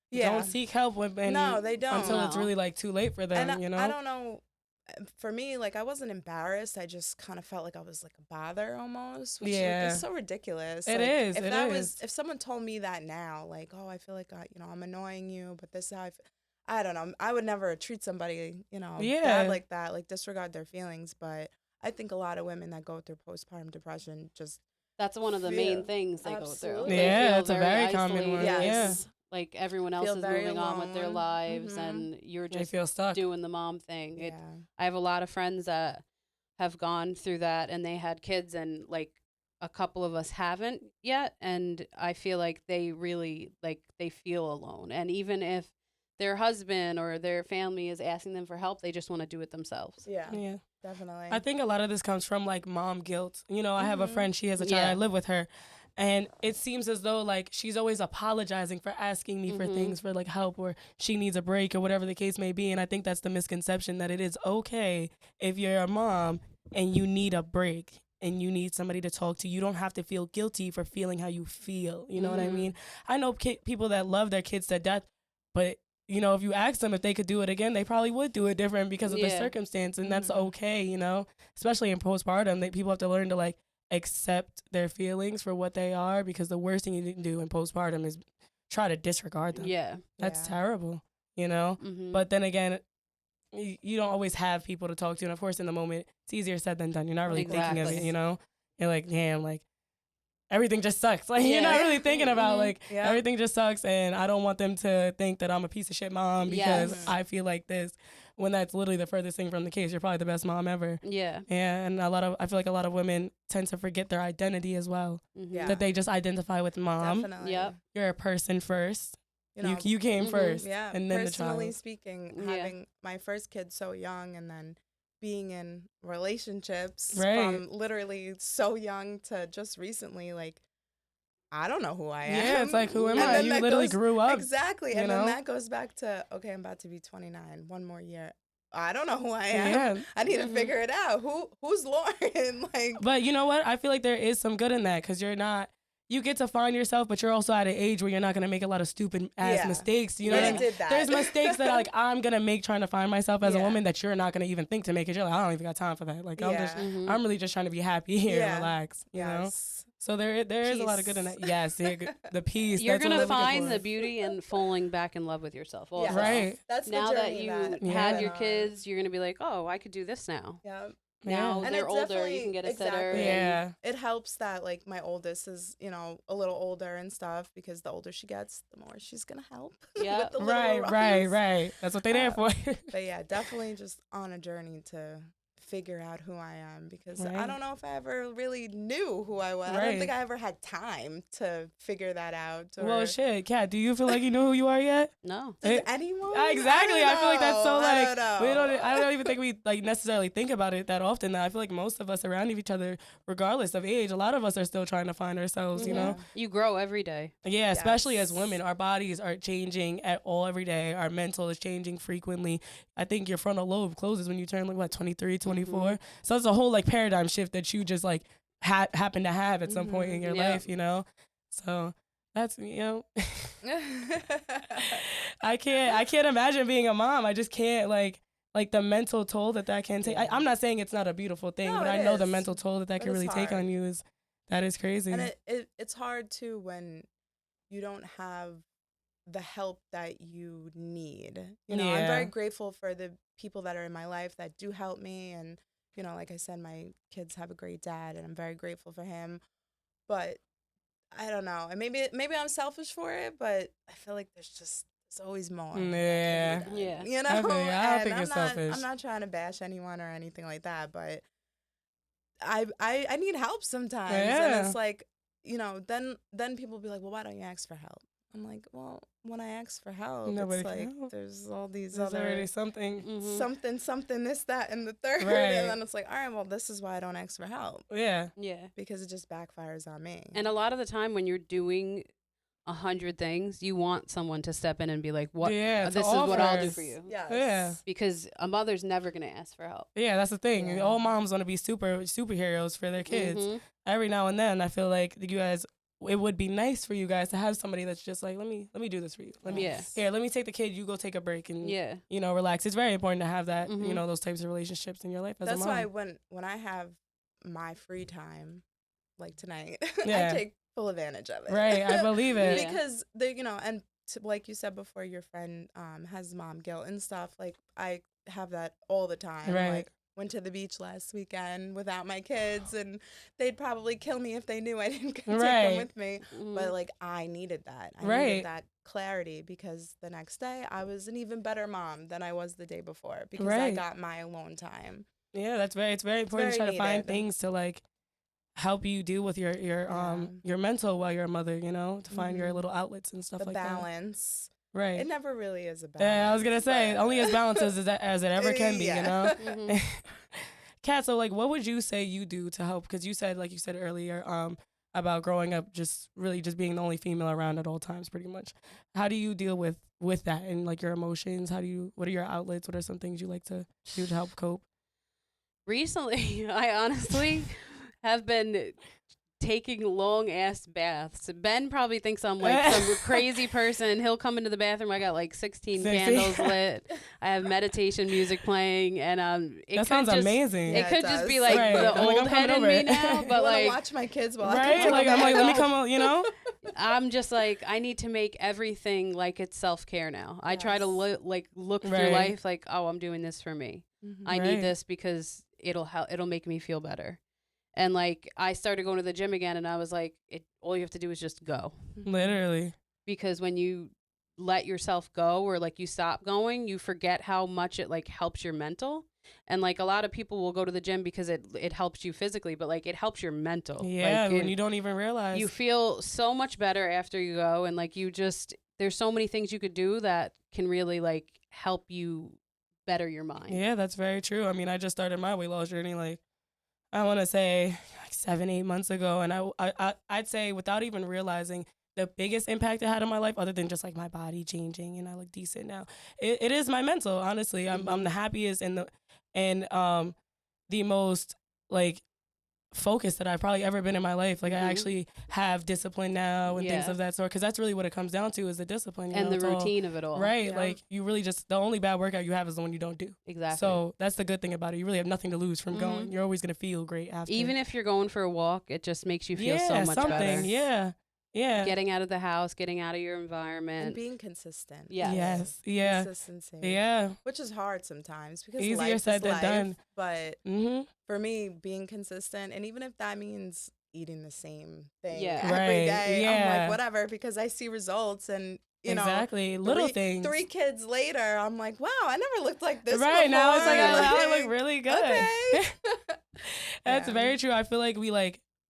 Speaker 1: seek help
Speaker 2: no, they don't.
Speaker 1: until it's really like too late for them,
Speaker 2: and
Speaker 1: you know?
Speaker 2: I don't know. For me, like, I wasn't embarrassed. I just kind of felt like I was like a bother almost, which is so ridiculous.
Speaker 1: It
Speaker 2: like,
Speaker 1: is.
Speaker 2: If someone told me that now, like, oh, I feel like I'm annoying you, but this is how I don't know. I would never treat somebody, bad like that, like disregard their feelings. But I think a lot of women that go through postpartum depression
Speaker 3: that's one of the main things they go through.
Speaker 1: Yeah, it's a very common one.
Speaker 2: Yes.
Speaker 1: Yeah.
Speaker 3: Like everyone else is moving on with their lives and you're just
Speaker 1: feel stuck.
Speaker 3: doing the mom thing.
Speaker 2: Yeah.
Speaker 3: I have a lot of friends that have gone through that and they had kids and like a couple of us haven't yet. And I feel like they really they feel alone. And even if their husband or their family is asking them for help, they just want to do it themselves.
Speaker 2: Yeah. Definitely.
Speaker 1: I think a lot of this comes from like mom guilt. You know, I have a friend, she has a child, I live with her. And it seems as though like she's always apologizing for asking me for things, for like help, or she needs a break or whatever the case may be. And I think that's the misconception, that it is okay if you're a mom and you need a break and you need somebody to talk to. You don't have to feel guilty for feeling how you feel. You know what I mean? I know people that love their kids to death, but you know, if you ask them if they could do it again, they probably would do it different because of the circumstance. And that's okay, you know, especially in postpartum, people have to learn to like accept their feelings for what they are, because the worst thing you can do in postpartum is try to disregard them.
Speaker 3: Yeah.
Speaker 1: That's terrible, you know? But then again, you don't always have people to talk to. And of course, in the moment, it's easier said than done. You're not really thinking of it, you know? You're like, damn, like, everything just sucks. Like, you're not really thinking about, like, everything just sucks, and I don't want them to think that I'm a piece of shit mom because I feel like this, when that's literally the furthest thing from the case. You're probably the best mom ever. Yeah. And I feel like a lot of women tend to forget their identity as well. That they just identify with mom.
Speaker 2: Definitely.
Speaker 3: Yep.
Speaker 1: You're a person first. You came first.
Speaker 2: Yeah.
Speaker 1: And then
Speaker 2: Personally
Speaker 1: the child.
Speaker 2: speaking, having my first kid so young and then being in relationships from literally so young to just recently, like, I don't know who I am.
Speaker 1: Yeah, it's like, who am I? You literally grew up.
Speaker 2: Exactly. And then that goes back to, okay, I'm about to be 29. One more year. I don't know who I am. Yeah. I need to figure it out. Who's Lauren? Like,
Speaker 1: but you know what? I feel like there is some good in that, because you get to find yourself, but you're also at an age where you're not going to make a lot of stupid ass mistakes. You know what I mean?
Speaker 2: Did that.
Speaker 1: There's mistakes that like I'm going to make trying to find myself as a woman that you're not going to even think to make, because you're like, I don't even got time for that. Like, I'm really just trying to be happy here and relax, you know? So there is a lot of good in that. Yes, the peace.
Speaker 3: You're going to find the beauty in falling back in love with yourself also.
Speaker 1: Right.
Speaker 2: That's the
Speaker 3: now that
Speaker 2: journey
Speaker 3: you had your kids, you're going to be like, oh, I could do this now.
Speaker 2: Yeah.
Speaker 3: Now they're older, you can get a sitter.
Speaker 1: Yeah.
Speaker 2: It helps that like my oldest is, a little older and stuff, because the older she gets, the more she's going to help.
Speaker 3: Yeah.
Speaker 2: With the
Speaker 1: Right. That's what they're there for.
Speaker 2: But yeah, definitely just on a journey to figure out who I am, because I don't know if I ever really knew who I was. I don't think I ever had time to figure that out.
Speaker 1: Well, shit, Kat, do you feel like you know who you are yet?
Speaker 3: No.
Speaker 2: Does anyone?
Speaker 1: Exactly. I feel like that's so like
Speaker 2: I
Speaker 1: I don't even think we like necessarily think about it that often. I feel like most of us around each other, regardless of age, a lot of us are still trying to find ourselves, you know?
Speaker 3: You grow every day.
Speaker 1: Yeah, especially as women. Our bodies are changing at all every day. Our mental is changing frequently. I think your frontal lobe closes when you turn like 23, 24. So it's a whole like paradigm shift that you just like happen to have at some point in your life, you know? So that's, I can't imagine being a mom. I just can't like the mental toll that can take. I'm not saying it's not a beautiful thing, but I know the mental toll that can really take on you is crazy.
Speaker 2: And it's hard too when you don't have the help that you need. I'm very grateful for the people that are in my life that do help me, and like I said, my kids have a great dad, and I'm very grateful for him. But I don't know, and maybe I'm selfish for it, but I feel like there's always more.
Speaker 3: Yeah.
Speaker 1: I think you're selfish.
Speaker 2: I'm not trying to bash anyone or anything like that, but I need help sometimes, and it's like, then people be like, well, why don't you ask for help? I'm like, well, when I ask for help,
Speaker 1: Nobody
Speaker 2: it's
Speaker 1: can
Speaker 2: like
Speaker 1: help.
Speaker 2: there's all these
Speaker 1: There's
Speaker 2: other
Speaker 1: already something.
Speaker 2: something, this, that, and the third.
Speaker 1: Right.
Speaker 2: And then it's like, all right, well, this is why I don't ask for help.
Speaker 1: Yeah.
Speaker 3: Yeah.
Speaker 2: Because it just backfires on me.
Speaker 3: And a lot of the time when you're doing 100 things, you want someone to step in and be like, "What?
Speaker 1: Yeah,
Speaker 3: This is what I'll do for you."
Speaker 2: Yes.
Speaker 1: Yeah.
Speaker 3: Because a mother's never gonna ask for help.
Speaker 1: Yeah, that's the thing.
Speaker 2: Yeah.
Speaker 1: All moms want to be superheroes for their kids.
Speaker 3: Mhm.
Speaker 1: Every now and then, I feel like you guys, it would be nice for you guys to have somebody that's just like, let me do this for you. Let me take the kid. You go take a break and relax. It's very important to have that, those types of relationships in your life as a mom.
Speaker 2: That's why when I have my free time, like tonight,
Speaker 1: Yeah.
Speaker 2: I take full advantage of it.
Speaker 1: Right, I believe it.
Speaker 2: Because and like you said before, your friend has mom guilt and stuff. Like I have that all the time.
Speaker 1: Right.
Speaker 2: Like went to the beach last weekend without my kids, and they'd probably kill me if they knew I didn't take them with me. But like I needed that. I needed that clarity, because the next day I was an even better mom than I was the day before, because I got my alone time.
Speaker 1: Yeah, it's very important to try to find things to like help you deal with your mental while you're a mother, to find your little outlets and stuff like that.
Speaker 2: The balance.
Speaker 1: Right.
Speaker 2: It never really is a balance.
Speaker 1: Yeah, I was going to say, only as balanced as it ever can be, Kat, so like, what would you say you do to help? Because you said, like you said earlier, about growing up just being the only female around at all times, pretty much. How do you deal with that and like your emotions? What are your outlets? What are some things you like to do to help cope?
Speaker 3: Recently, I honestly have been taking long ass baths. Ben probably thinks I'm like some crazy person. He'll come into the bathroom. I got like 16 candles lit. I have meditation music playing, and
Speaker 1: that sounds amazing.
Speaker 3: It could just be like the old head in me now, but like
Speaker 2: watch my kids while
Speaker 3: I'm
Speaker 1: like let me come.
Speaker 3: I'm just like, I need to make everything like it's self-care now. I try to look through life like, oh, I'm doing this for me. I need this because it'll make me feel better. And like I started going to the gym again, and I was like, all you have to do is just go.
Speaker 1: Literally.
Speaker 3: Because when you let yourself go, or like you stop going, you forget how much it like helps your mental. And like a lot of people will go to the gym because it helps you physically, but like it helps your mental.
Speaker 1: Yeah,
Speaker 3: like,
Speaker 1: when you don't even realize.
Speaker 3: You feel so much better after you go, and like there's so many things you could do that can really like help you better your mind.
Speaker 1: Yeah, that's very true. I mean, I just started my weight loss journey like I want to say like 7-8 months ago, and I'd say without even realizing the biggest impact it had on my life, other than just like my body changing and I look decent now, it is my mental. Honestly, I'm the happiest and the most like focused that I've probably ever been in my life. Like I actually have discipline now and things of that sort, because that's really what it comes down to, is the discipline
Speaker 3: and the routine of it all.
Speaker 1: Right. Like you really just, the only bad workout you have is the one you don't do.
Speaker 3: Exactly.
Speaker 1: So that's the good thing about it. You really have nothing to lose from going. You're always going to feel great after.
Speaker 3: Even if you're going for a walk, it just makes you feel so much better.
Speaker 1: Yeah.
Speaker 3: Getting out of the house, getting out of your environment.
Speaker 2: And being consistent.
Speaker 1: Yes. Yeah.
Speaker 2: Consistency.
Speaker 1: Yeah.
Speaker 2: Which is hard sometimes, because
Speaker 1: easier
Speaker 2: life
Speaker 1: said
Speaker 2: is
Speaker 1: than
Speaker 2: life,
Speaker 1: done.
Speaker 2: But for me, being consistent, and even if that means eating the same thing every day, I'm like, whatever, because I see results, and you know,
Speaker 1: little things.
Speaker 2: 3 kids later, I'm like, wow, I never looked like this
Speaker 1: right
Speaker 2: before.
Speaker 1: now it's like I look really good.
Speaker 2: Okay.
Speaker 1: That's very true. I feel like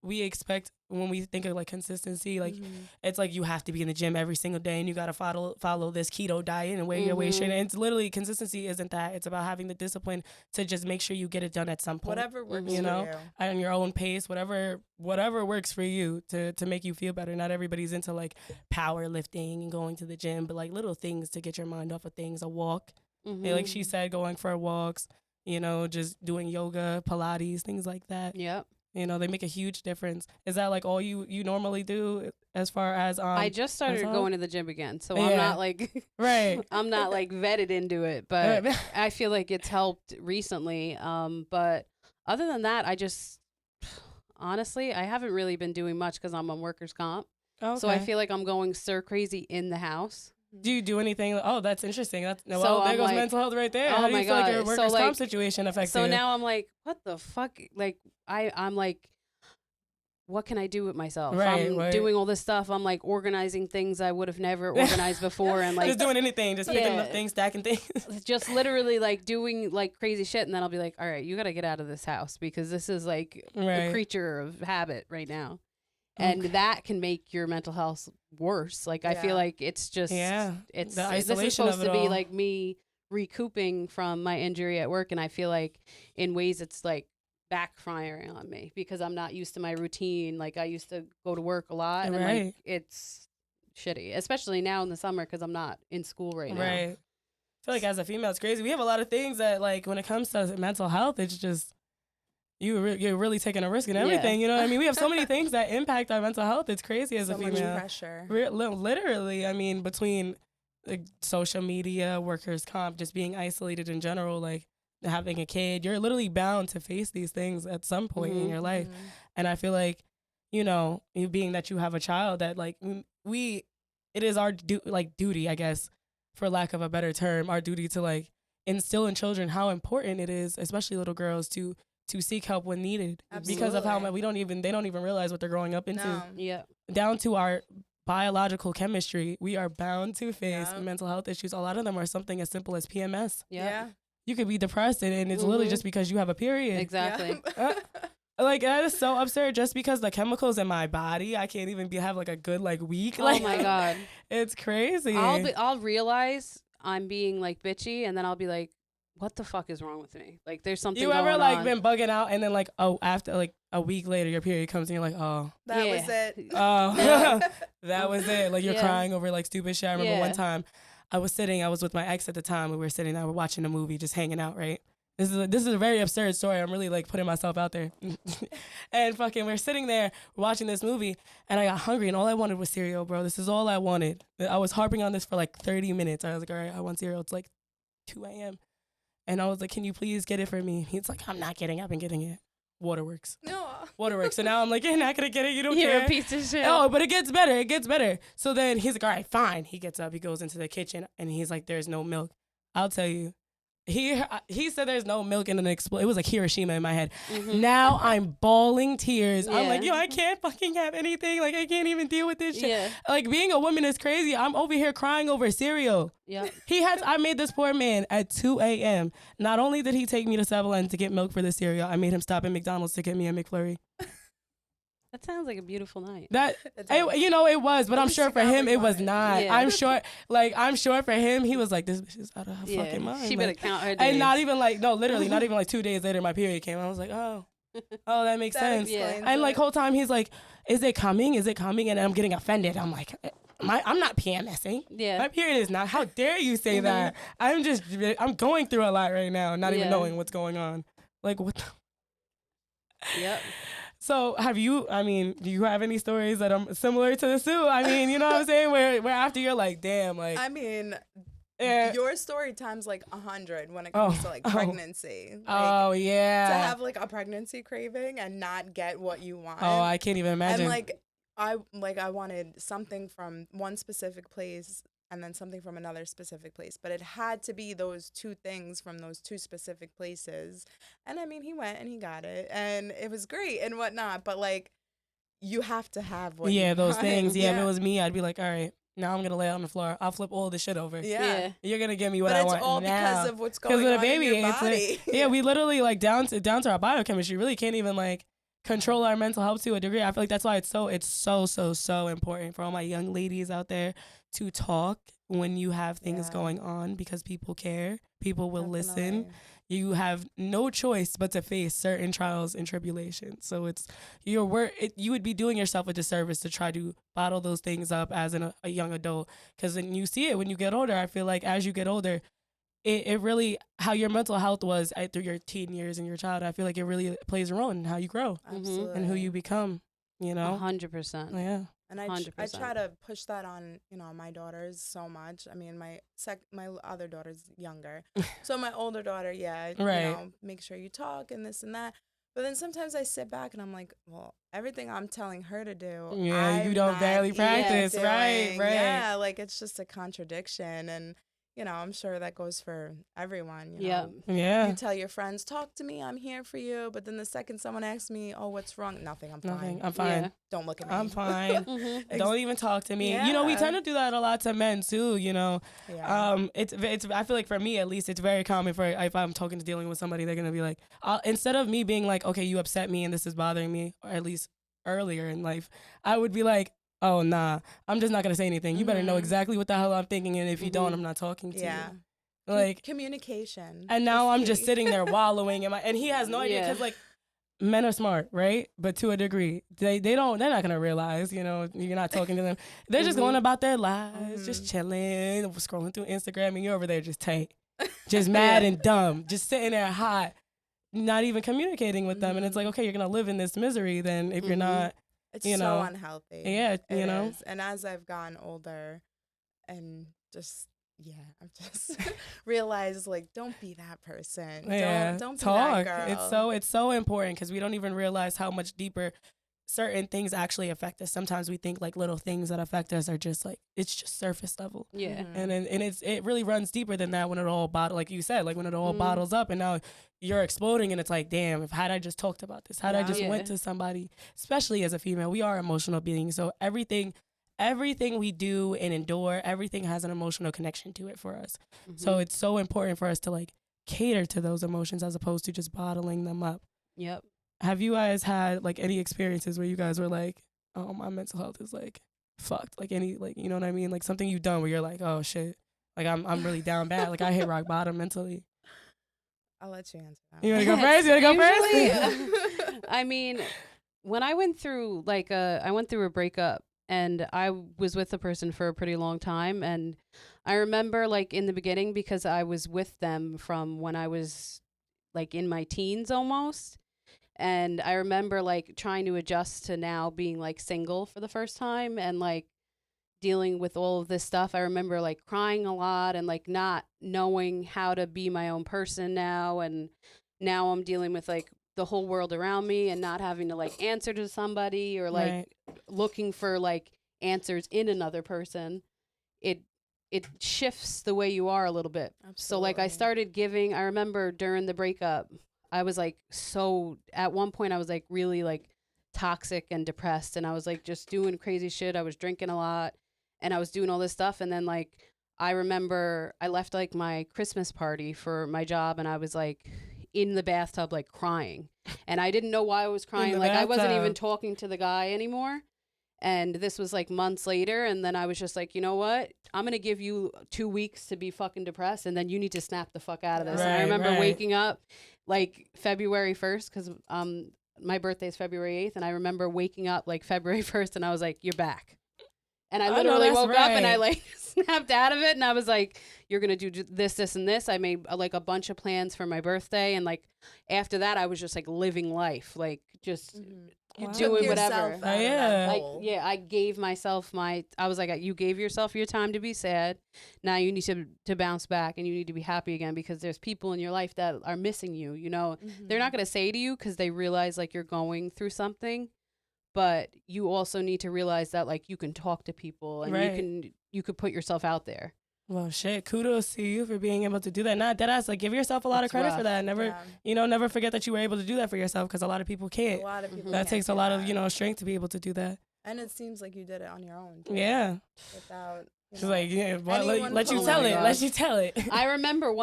Speaker 1: we expect, when we think of like consistency, like it's like you have to be in the gym every single day and you got to follow this keto diet and weigh your weight straight. And it's literally, consistency isn't that. It's about having the discipline to just make sure you get it done at some point.
Speaker 2: Whatever works for you.
Speaker 1: On your own pace, whatever works for you to make you feel better. Not everybody's into like powerlifting and going to the gym, but like little things to get your mind off of things. A walk, like she said, going for walks, just doing yoga, Pilates, things like that.
Speaker 3: Yep.
Speaker 1: They make a huge difference. Is that like all you normally do as far as
Speaker 3: I just started going to the gym again, so
Speaker 1: yeah.
Speaker 3: I'm not like I'm not like vetted into it, but I feel like it's helped recently. But other than that, I just honestly I haven't really been doing much because I'm on workers' comp. Okay. So I feel like I'm going stir crazy in the house.
Speaker 1: Do you do anything? Oh, that's interesting. There goes
Speaker 3: like,
Speaker 1: mental health right there.
Speaker 3: Oh,
Speaker 1: How do you
Speaker 3: my
Speaker 1: feel
Speaker 3: God.
Speaker 1: like your workers' comp situation affects you?
Speaker 3: So now I'm like, what the fuck? Like I'm like, what can I do with myself? I'm doing all this stuff. I'm like organizing things I would have never organized before, and like
Speaker 1: just doing anything, just picking up things, stacking things.
Speaker 3: Just literally like doing like crazy shit, and then I'll be like, all right, you got to get out of this house because this is like a creature of habit right now. And that can make your mental health worse. Like, I feel like it's just, it's
Speaker 1: the
Speaker 3: this is
Speaker 1: isolation
Speaker 3: supposed
Speaker 1: of it
Speaker 3: to be
Speaker 1: all.
Speaker 3: like me recouping from my injury at work. And I feel like in ways it's like backfiring on me because I'm not used to my routine. Like, I used to go to work a lot and like it's shitty, especially now in the summer because I'm not in school right now.
Speaker 1: Right. I feel like as a female, it's crazy. We have a lot of things that, like, when it comes to mental health, it's just, you're really taking a risk and everything. You know what I mean? We have so many things that impact our mental health. It's crazy as a female.
Speaker 2: So much pressure.
Speaker 1: Literally, I mean, between like, social media, workers' comp, just being isolated in general, like having a kid, you're literally bound to face these things at some point in your life. And I feel like, you know, you being that you have a child, that like it is our duty, I guess, for lack of a better term, our duty to like instill in children how important it is, especially little girls, to seek help when needed.
Speaker 2: Absolutely.
Speaker 1: Because of how much they don't even realize what they're growing up into.
Speaker 2: No.
Speaker 3: Yeah.
Speaker 1: Down to our biological chemistry, we are bound to face mental health issues. A lot of them are something as simple as PMS.
Speaker 3: Yeah.
Speaker 1: You could be depressed and it's literally just because you have a period.
Speaker 3: Exactly.
Speaker 1: Like, that is so absurd. Just because the chemicals in my body, I can't even have like a good like week. Like,
Speaker 3: oh my God.
Speaker 1: It's crazy.
Speaker 3: I'll realize I'm being like bitchy and then I'll be like, what the fuck is wrong with me? Like, there's something
Speaker 1: you
Speaker 3: going
Speaker 1: ever like
Speaker 3: on.
Speaker 1: been bugging out and then like, oh, after like a week later your period comes and you're like, oh,
Speaker 2: that was it.
Speaker 1: Oh, that was it. Like, you're crying over like stupid shit. I remember one time I was with my ex at the time. We were sitting there, we're watching a movie, just hanging out, right? This is a very absurd story. I'm really like putting myself out there. And fucking, we're sitting there watching this movie and I got hungry and all I wanted was cereal, bro. This is all I wanted. I was harping on this for like 30 minutes. I was like, all right, I want cereal. It's like 2 a.m. And I was like, can you please get it for me? He's like, I'm not getting up and getting it. Waterworks.
Speaker 2: No.
Speaker 1: Waterworks. So now I'm like, you're not going to get it. You don't
Speaker 3: You're
Speaker 1: care.
Speaker 3: a piece of shit.
Speaker 1: Oh, but it gets better. It gets better. So then he's like, all right, fine. He gets up. He goes into the kitchen and he's like, there's no milk. I'll tell you. He said there's no milk in an it was like Hiroshima in my head. Now I'm bawling tears. I'm like, yo, I can't fucking have anything. Like, I can't even deal with this shit.
Speaker 3: Yeah.
Speaker 1: Like, being a woman is crazy. I'm over here crying over cereal.
Speaker 3: Yeah.
Speaker 1: I made this poor man at 2 a.m. Not only did he take me to 7-Eleven to get milk for the cereal, I made him stop at McDonald's to get me a McFlurry.
Speaker 3: That sounds like a beautiful night.
Speaker 1: It was, but I'm sure for him it was not.
Speaker 3: Yeah.
Speaker 1: I'm sure for him he was like, this bitch is out of her fucking mind.
Speaker 3: She better count her days.
Speaker 1: And not even like, no, literally, not even like 2 days later my period came. I was like, oh, that makes sense. And like whole time he's like, is it coming? Is it coming? And I'm getting offended. I'm like, I'm not PMSing.
Speaker 3: Yeah.
Speaker 1: My period is not. How dare you say that? I'm going through a lot right now, not even knowing what's going on. Like, what the?
Speaker 3: Yep.
Speaker 1: So do you have any stories that are similar to the Sue? I mean, you know what I'm saying? Where after you're like, damn, like.
Speaker 2: I mean, your story times like 100 when it comes to like pregnancy. Like, to have like a pregnancy craving and not get what you want.
Speaker 1: Oh, I can't even imagine.
Speaker 2: And I wanted something from one specific place and then something from another specific place. But it had to be those two things from those two specific places. And I mean, he went and he got it. And it was great and whatnot. But like, you have to have what you
Speaker 1: those
Speaker 2: want.
Speaker 1: things. Yeah, if it was me, I'd be like, all right, now I'm going to lay on the floor. I'll flip all this shit over.
Speaker 2: Yeah.
Speaker 1: You're going to give me what I want now.
Speaker 2: But it's all because of what's going on in your body.
Speaker 1: We literally, like, down to our biochemistry, really can't even, like, control our mental health to a degree. I feel like that's why it's so important for all my young ladies out there to talk when you have things going on, because people care. People will listen. You have no choice but to face certain trials and tribulations. So it's you would be doing yourself a disservice to try to bottle those things up as a young adult, because then you see it when you get older. I feel like as you get older, it really, how your mental health was through your teen years and your childhood, I feel like it really plays a role in how you grow.
Speaker 2: Absolutely.
Speaker 1: And who you become, you know?
Speaker 3: 100%.
Speaker 1: Yeah.
Speaker 2: And I try to push that on, my daughters so much. I mean, my other daughter's younger. So my older daughter, make sure you talk and this and that. But then sometimes I sit back and I'm like, well, everything I'm telling her to do,
Speaker 1: you don't barely practice. Right.
Speaker 2: Yeah, like it's just a contradiction. And I'm sure that goes for everyone.
Speaker 1: Yeah.
Speaker 2: You tell your friends, talk to me, I'm here for you. But then the second someone asks me, oh, what's wrong? Nothing, I'm fine.
Speaker 1: I'm fine.
Speaker 2: Yeah. Don't look at me.
Speaker 1: I'm fine. Don't even talk to me.
Speaker 2: Yeah.
Speaker 1: We tend to do that a lot to men too, Yeah. It's I feel like for me at least, it's very common for if I'm dealing with somebody, they're going to be like, instead of me being like, okay, you upset me and this is bothering me, or at least earlier in life, I would be like, oh, nah, I'm just not going to say anything. You better know exactly what the hell I'm thinking. And if you don't, I'm not talking to you. Like
Speaker 2: communication.
Speaker 1: And now I'm just sitting there wallowing and he has no idea because like men are smart, right? But to a degree, they're not gonna realize, you know, you're not talking to them. They're just going about their lives, just chilling, scrolling through Instagram, and you're over there just tight, just mad and dumb, just sitting there hot, not even communicating with them. And it's like, okay, you're gonna live in this misery then if you're not.
Speaker 2: It's
Speaker 1: you know,
Speaker 2: so unhealthy.
Speaker 1: Yeah,
Speaker 2: you
Speaker 1: know.
Speaker 2: And as I've gotten older, and just I've just realized like, don't be that person.
Speaker 1: Yeah,
Speaker 2: don't be
Speaker 1: talk.
Speaker 2: that girl.
Speaker 1: It's so important because we don't even realize how much deeper certain things actually affect us. Sometimes we think like little things that affect us are just like it's just surface level.
Speaker 3: Yeah,
Speaker 1: and it really runs deeper than that when it all like you said, like when it all bottles up and now you're exploding and it's like, damn, if had I just talked about this, had I just went to somebody, especially as a female, we are emotional beings, so everything we do and endure, everything has an emotional connection to it for us. So it's so important for us to like cater to those emotions as opposed to just bottling them up.
Speaker 3: Yep.
Speaker 1: Have you guys had like any experiences where you guys were like, oh, my mental health is like fucked? Like any, like, you know what I mean? Like something you've done where you're like, oh shit, like I'm really down bad. Like I hit rock bottom mentally.
Speaker 2: I'll let you answer that.
Speaker 1: You want to go first? You want to go first?
Speaker 3: I mean, when I went through a breakup, and I was with the person for a pretty long time. And I remember like in the beginning, because I was with them from when I was like in my teens almost. And I remember like trying to adjust to now being like single for the first time and like dealing with all of this stuff. I remember like crying a lot and like not knowing how to be my own person now. And now I'm dealing with like the whole world around me and not having to like answer to somebody or like looking for like answers in another person. It shifts the way you are a little bit. Absolutely. So like I remember during the breakup, I was like, at one point I was like really like toxic and depressed, and I was like just doing crazy shit. I was drinking a lot and I was doing all this stuff. And then like I remember I left like my Christmas party for my job, and I was like in the bathtub like crying, and I didn't know why I was crying. Like I wasn't even talking to the guy anymore. And this was like months later, and then I was just like, you know what? I'm going to give you 2 weeks to be fucking depressed, and then you need to snap the fuck out of this. And I remember waking up like February 1st, because my birthday is February 8th, and I remember waking up like February 1st, and I was like, you're back. And I literally woke up and I like snapped out of it, and I was like, you're going to do this, this, and this. I made like a bunch of plans for my birthday, and like after that, I was just like living life, like just... doing whatever. I gave myself I was like, you gave yourself your time to be sad. Now you need to bounce back, and you need to be happy again, because there's people in your life that are missing you. You know, they're not going to say to you because they realize like you're going through something, but you also need to realize that like you can talk to people and you could put yourself out there.
Speaker 1: Well, shit, kudos to you for being able to do that. Not deadass, like give yourself a lot of credit for that. Never forget that you were able to do that for yourself, because a lot of people can't.
Speaker 2: A lot of people
Speaker 1: that takes a lot of, strength to be able to do that.
Speaker 2: And it seems like you did it on your own. Too, without,
Speaker 1: she's like, let you tell it. Let you tell it.
Speaker 3: I remember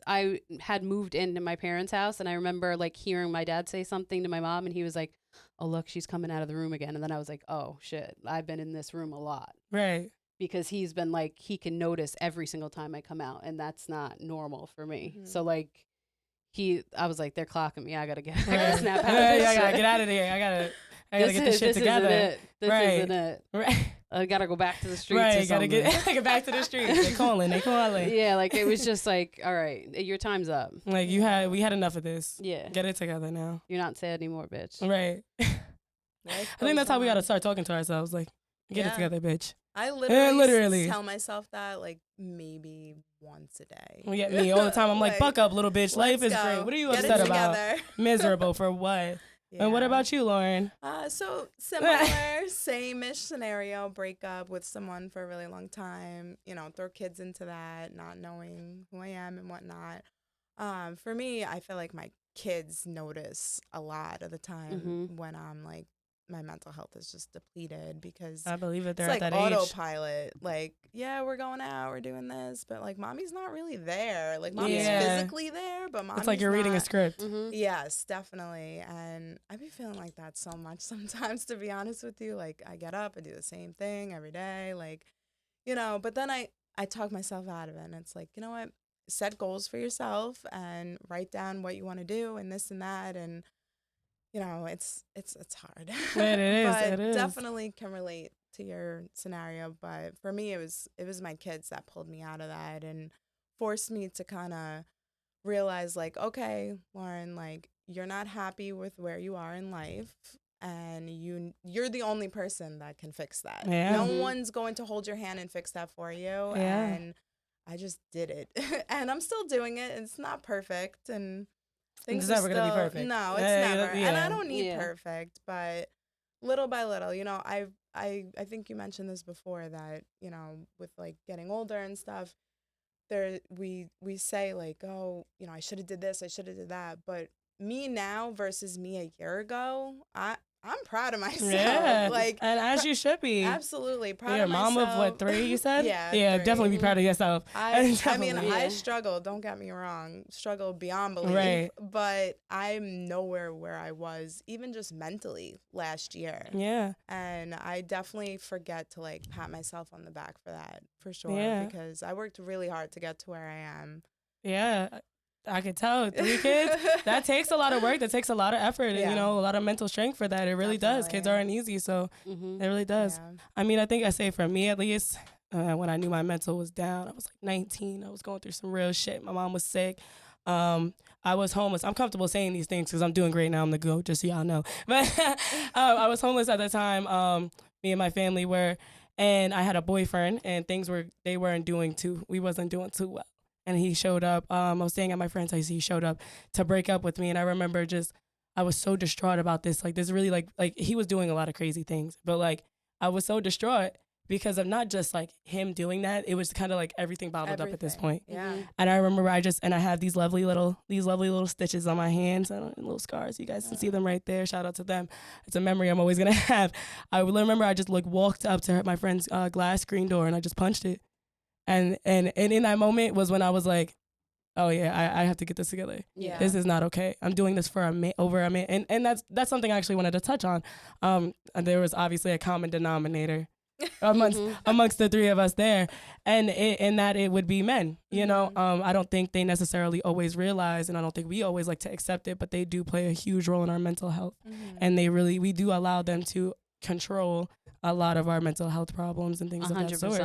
Speaker 3: I had moved into my parents' house, and I remember like hearing my dad say something to my mom, and he was like, oh, look, she's coming out of the room again. And then I was like, oh shit, I've been in this room a lot.
Speaker 1: Right.
Speaker 3: Because he's been like, he can notice every single time I come out, and that's not normal for me. So like I was like, they're clocking me. I gotta snap out of this.
Speaker 1: I gotta get out of here. I gotta get this shit together.
Speaker 3: This isn't it.
Speaker 1: Right.
Speaker 3: I gotta go back to the streets.
Speaker 1: Right. Gotta get back to the streets. They calling.
Speaker 3: Yeah. Like it was just like, all right, your time's up.
Speaker 1: Like we had enough of this. Yeah. Get it together now.
Speaker 3: You're not sad anymore, bitch.
Speaker 1: Right. I think that's how we gotta start talking to ourselves. Like, get it together, bitch.
Speaker 2: I literally tell myself that like maybe once a day.
Speaker 1: Well, me all the time. I'm like, buck up, little bitch. Life is great. What are you upset about? Miserable for what? Yeah. And what about you, Lauren?
Speaker 2: So similar, same-ish scenario. Break up with someone for a really long time. Throw kids into that, not knowing who I am and whatnot. For me, I feel like my kids notice a lot of the time when I'm like my mental health is just depleted because
Speaker 1: I believe it. They're
Speaker 2: it's
Speaker 1: at
Speaker 2: like
Speaker 1: that age.
Speaker 2: autopilot. Like, yeah, we're going out, we're doing this, but like mommy's not really there. Like mommy's
Speaker 1: Yeah.
Speaker 2: physically there, but mommy's
Speaker 1: It's like you're reading a
Speaker 2: not.
Speaker 1: script.
Speaker 2: Yes, definitely. And I be feeling like that so much sometimes, to be honest with you. Like I get up, I do the same thing every day, like, you know, but then I talk myself out of it, and it's like, you know what? Set goals for yourself and write down what you want to do and this and that, and you know, it's hard.
Speaker 1: It is.
Speaker 2: But
Speaker 1: It is.
Speaker 2: definitely can relate to your scenario. But for me, it was my kids that pulled me out of that and forced me to kind of realize, like, okay, Lauren, like you're not happy with where you are in life, and you're the only person that can fix that.
Speaker 1: Yeah.
Speaker 2: No one's going to hold your hand and fix that for you.
Speaker 1: Yeah.
Speaker 2: And I just did it, and I'm still doing it. It's not perfect, and things
Speaker 1: It's
Speaker 2: are
Speaker 1: never gonna be
Speaker 2: still-
Speaker 1: perfect.
Speaker 2: No, it's
Speaker 1: Yeah,
Speaker 2: never.
Speaker 1: yeah.
Speaker 2: And I don't need
Speaker 3: Yeah.
Speaker 2: perfect, but little by little, you know, I think you mentioned this before that, you know, with like getting older and stuff, we say like, oh, you know, I should have did this, I should have did that, but me now versus me a year ago, I'm proud of myself.
Speaker 1: Yeah.
Speaker 2: Like,
Speaker 1: and as you should be.
Speaker 2: absolutely proud
Speaker 1: You're a
Speaker 2: of
Speaker 1: mom
Speaker 2: myself.
Speaker 1: of what, 3 you said?
Speaker 2: Yeah,
Speaker 1: Yeah,
Speaker 2: 3.
Speaker 1: definitely be proud of yourself.
Speaker 2: I mean,
Speaker 1: Definitely.
Speaker 2: I
Speaker 3: Yeah.
Speaker 2: struggled. Don't get me wrong, struggle beyond belief.
Speaker 1: Right.
Speaker 2: But I'm nowhere where I was, even just mentally last year.
Speaker 1: Yeah.
Speaker 2: And I definitely forget to like pat myself on the back for that, for sure.
Speaker 1: Yeah.
Speaker 2: Because I worked really hard to get to where I am.
Speaker 1: Yeah. I could tell 3 kids. That takes a lot of work. That takes a lot of effort and,
Speaker 2: Yeah.
Speaker 1: you know, a lot of mental strength for that. It really does. Kids
Speaker 2: Definitely.
Speaker 1: aren't easy. So
Speaker 3: Mm-hmm.
Speaker 1: it really does.
Speaker 2: Yeah.
Speaker 1: I mean, I think I say for me at least, when I knew my mental was down, I was like 19. I was going through some real shit. My mom was sick. I was homeless. I'm comfortable saying these things because I'm doing great now. I'm the GOAT, just so y'all know. But I was homeless at the time. Me and my family were, and I had a boyfriend, and they weren't doing we wasn't doing too well. And he showed up. I was staying at my friend's house. He showed up to break up with me, and I remember I was so distraught about this. Like this really like he was doing a lot of crazy things, but like I was so distraught because of not just like him doing that. It was kind of like everything bottled up at this point.
Speaker 2: Yeah.
Speaker 1: And I remember I have these lovely little stitches on my hands and little scars. You guys can see them right there. Shout out to them. It's a memory I'm always gonna have. I remember I just like walked up to my friend's glass screen door and I just punched it. And in that moment was when I was like, oh yeah, I have to get this together.
Speaker 2: Yeah.
Speaker 1: This is not okay. I'm doing this for over a man. And that's something I actually wanted to touch on. And there was obviously a common denominator amongst the 3 of us there, and in that it would be men. You know, I don't think they necessarily always realize, and I don't think we always like to accept it, but they do play a huge role in our mental health, and we do allow them to control a lot of our mental health problems and things of that sort.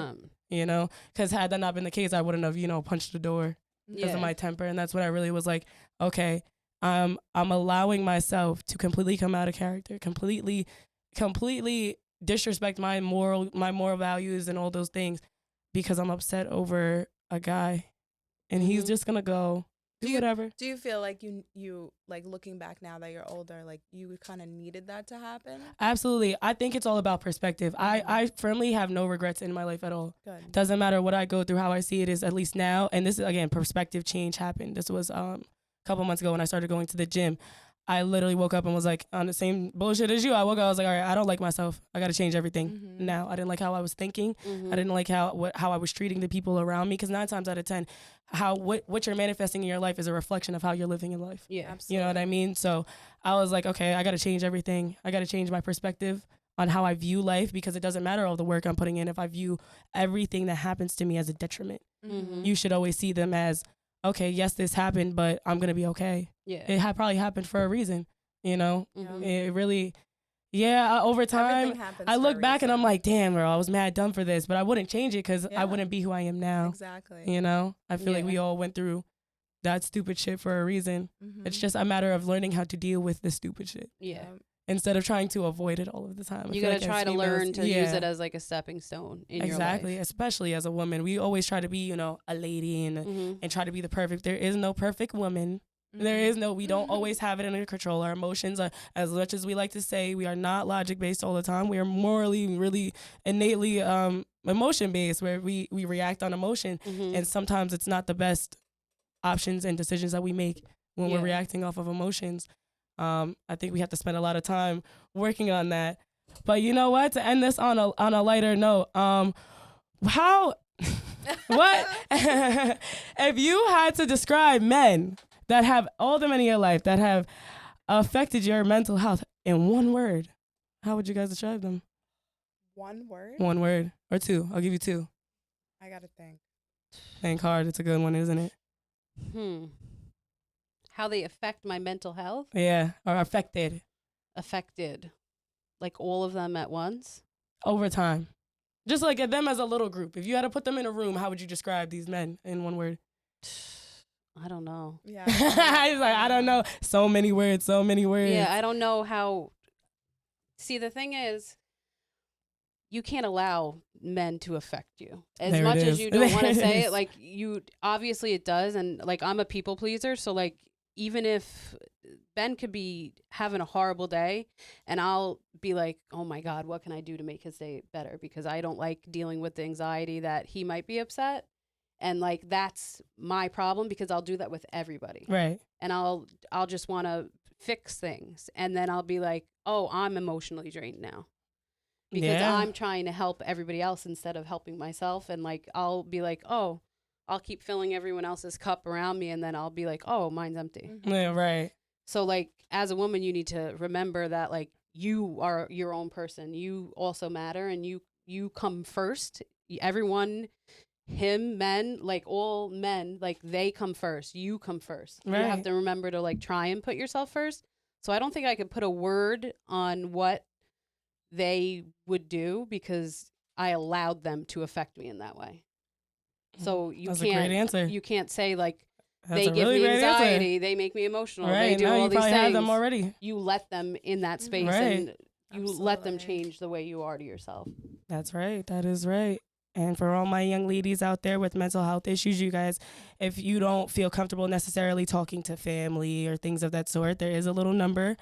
Speaker 1: You know, because had that not been the case, I wouldn't have punched the door because of my temper, and that's what I really was like. Okay, I'm allowing myself to completely come out of character, completely disrespect my moral values and all those things because I'm upset over a guy, and he's just gonna go do whatever.
Speaker 2: Do you feel like you like looking back now that you're older, like you kind of needed that to happen?
Speaker 1: Absolutely. I think it's all about perspective. I firmly have no regrets in my life at all.
Speaker 2: Good.
Speaker 1: Doesn't matter what I go through, how I see it is at least now. And this is, again, perspective change happened. This was a couple months ago when I started going to the gym. I literally woke up and was like on the same bullshit as you. I woke up, I was like, all right, I don't like myself. I got to change everything now. I didn't like how I was thinking. I didn't like how I was treating the people around me. Because 9 times out of 10, what you're manifesting in your life is a reflection of how you're living in life.
Speaker 3: Yeah,
Speaker 2: absolutely.
Speaker 1: You know what I mean? So I was like, okay, I got to change everything. I got to change my perspective on how I view life, because it doesn't matter all the work I'm putting in if I view everything that happens to me as a detriment. You should always see them as, okay, yes, this happened, but I'm going to be okay.
Speaker 3: Yeah.
Speaker 1: It probably happened for a reason, you know?
Speaker 3: Mhm.
Speaker 1: It really, over time,
Speaker 2: Everything happens
Speaker 1: I
Speaker 2: for
Speaker 1: look
Speaker 2: a
Speaker 1: back and I'm
Speaker 2: reason.
Speaker 1: like, damn, girl, I was mad dumb for this, but I wouldn't change it because
Speaker 2: Yeah.
Speaker 1: I wouldn't be who I am now.
Speaker 2: Exactly.
Speaker 1: You know? I feel like
Speaker 3: Yeah.
Speaker 1: we all went through that stupid shit for a reason. It's just a matter of learning how to deal with the stupid shit
Speaker 3: Yeah.
Speaker 1: instead of trying to avoid it all of the time. I
Speaker 3: You
Speaker 1: feel
Speaker 3: gotta
Speaker 1: like as
Speaker 3: try to
Speaker 1: females-
Speaker 3: learn to use
Speaker 1: Yeah.
Speaker 3: it as like a stepping stone in
Speaker 1: Exactly,
Speaker 3: your life.
Speaker 1: especially as a woman. We always try to be, a lady and try to be the perfect. There is no perfect woman. There is no, we don't always have it under control. Our emotions are, as much as we like to say, we are not logic based all the time. We are morally, really innately emotion based, where we react on emotion. And sometimes it's not the best options and decisions that we make when we're reacting off of emotions. I think we have to spend a lot of time working on that. But you know what? To end this on a lighter note, how what if you had to describe men that have all the men in your life that have affected your mental health in one word, how would you guys describe them?
Speaker 2: One word?
Speaker 1: One word or two. I'll give you two.
Speaker 2: I gotta think.
Speaker 1: Think hard. It's a good one, isn't it?
Speaker 3: How they affect my mental health?
Speaker 1: Yeah, or affected.
Speaker 3: Affected. Like all of them at once?
Speaker 1: Over time. Just like at them as a little group. If you had to put them in a room, how would you describe these men in one word?
Speaker 3: I don't know.
Speaker 2: Yeah.
Speaker 1: He's like, I don't know. So many words.
Speaker 3: Yeah, I don't know how. See, the thing is, you can't allow men to affect you as
Speaker 1: There
Speaker 3: much
Speaker 1: it
Speaker 3: as
Speaker 1: is.
Speaker 3: you don't want to
Speaker 1: There it
Speaker 3: say
Speaker 1: is.
Speaker 3: it. Like, you obviously it does, and like I'm a people pleaser, so like even if Ben could be having a horrible day, and I'll be like, oh my God, what can I do to make his day better? Because I don't like dealing with the anxiety that he might be upset, and like that's my problem because I'll do that with everybody,
Speaker 1: Right.
Speaker 3: and I'll just want to fix things, and then I'll be like, oh, I'm emotionally drained now. Because
Speaker 1: Yeah.
Speaker 3: I'm trying to help everybody else instead of helping myself. And like, I'll be like, oh, I'll keep filling everyone else's cup around me. And then I'll be like, oh, mine's empty.
Speaker 1: Yeah, right.
Speaker 3: So like, as a woman, you need to remember that like you are your own person. You also matter, and you come first. Everyone, him, men, like all men, like they come first. You come first.
Speaker 1: Right.
Speaker 3: You have to remember to like try and put yourself first. So I don't think I could put a word on what they would do because I allowed them to affect me in that way. So you
Speaker 1: That's
Speaker 3: can't.
Speaker 1: a great answer.
Speaker 3: You can't say like
Speaker 1: That's
Speaker 3: they
Speaker 1: a
Speaker 3: give
Speaker 1: really
Speaker 3: me
Speaker 1: great
Speaker 3: anxiety,
Speaker 1: answer.
Speaker 3: they make me emotional,
Speaker 1: Right.
Speaker 3: they do
Speaker 1: Now
Speaker 3: all
Speaker 1: you
Speaker 3: these
Speaker 1: probably
Speaker 3: things.
Speaker 1: have them already.
Speaker 3: You let them in that space,
Speaker 1: Right.
Speaker 3: and you let them
Speaker 2: Absolutely.
Speaker 3: change the way you are to yourself.
Speaker 1: That's right. That is right. And for all my young ladies out there with mental health issues, you guys, if you don't feel comfortable necessarily talking to family or things of that sort, there is a little number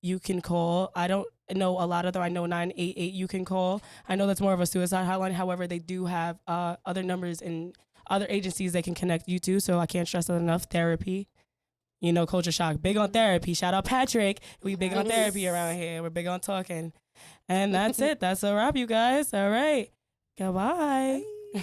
Speaker 1: you can call. I don't know a lot of them. I know 988 you can call. I know that's more of a suicide hotline. However, they do have other numbers and other agencies they can connect you to. So I can't stress that enough. Therapy. You know, Culture Shock, big on therapy. Shout out Patrick. We big on therapy around here. We're big on talking. And that's it. That's a wrap, you guys. All right. Goodbye.
Speaker 2: Bye.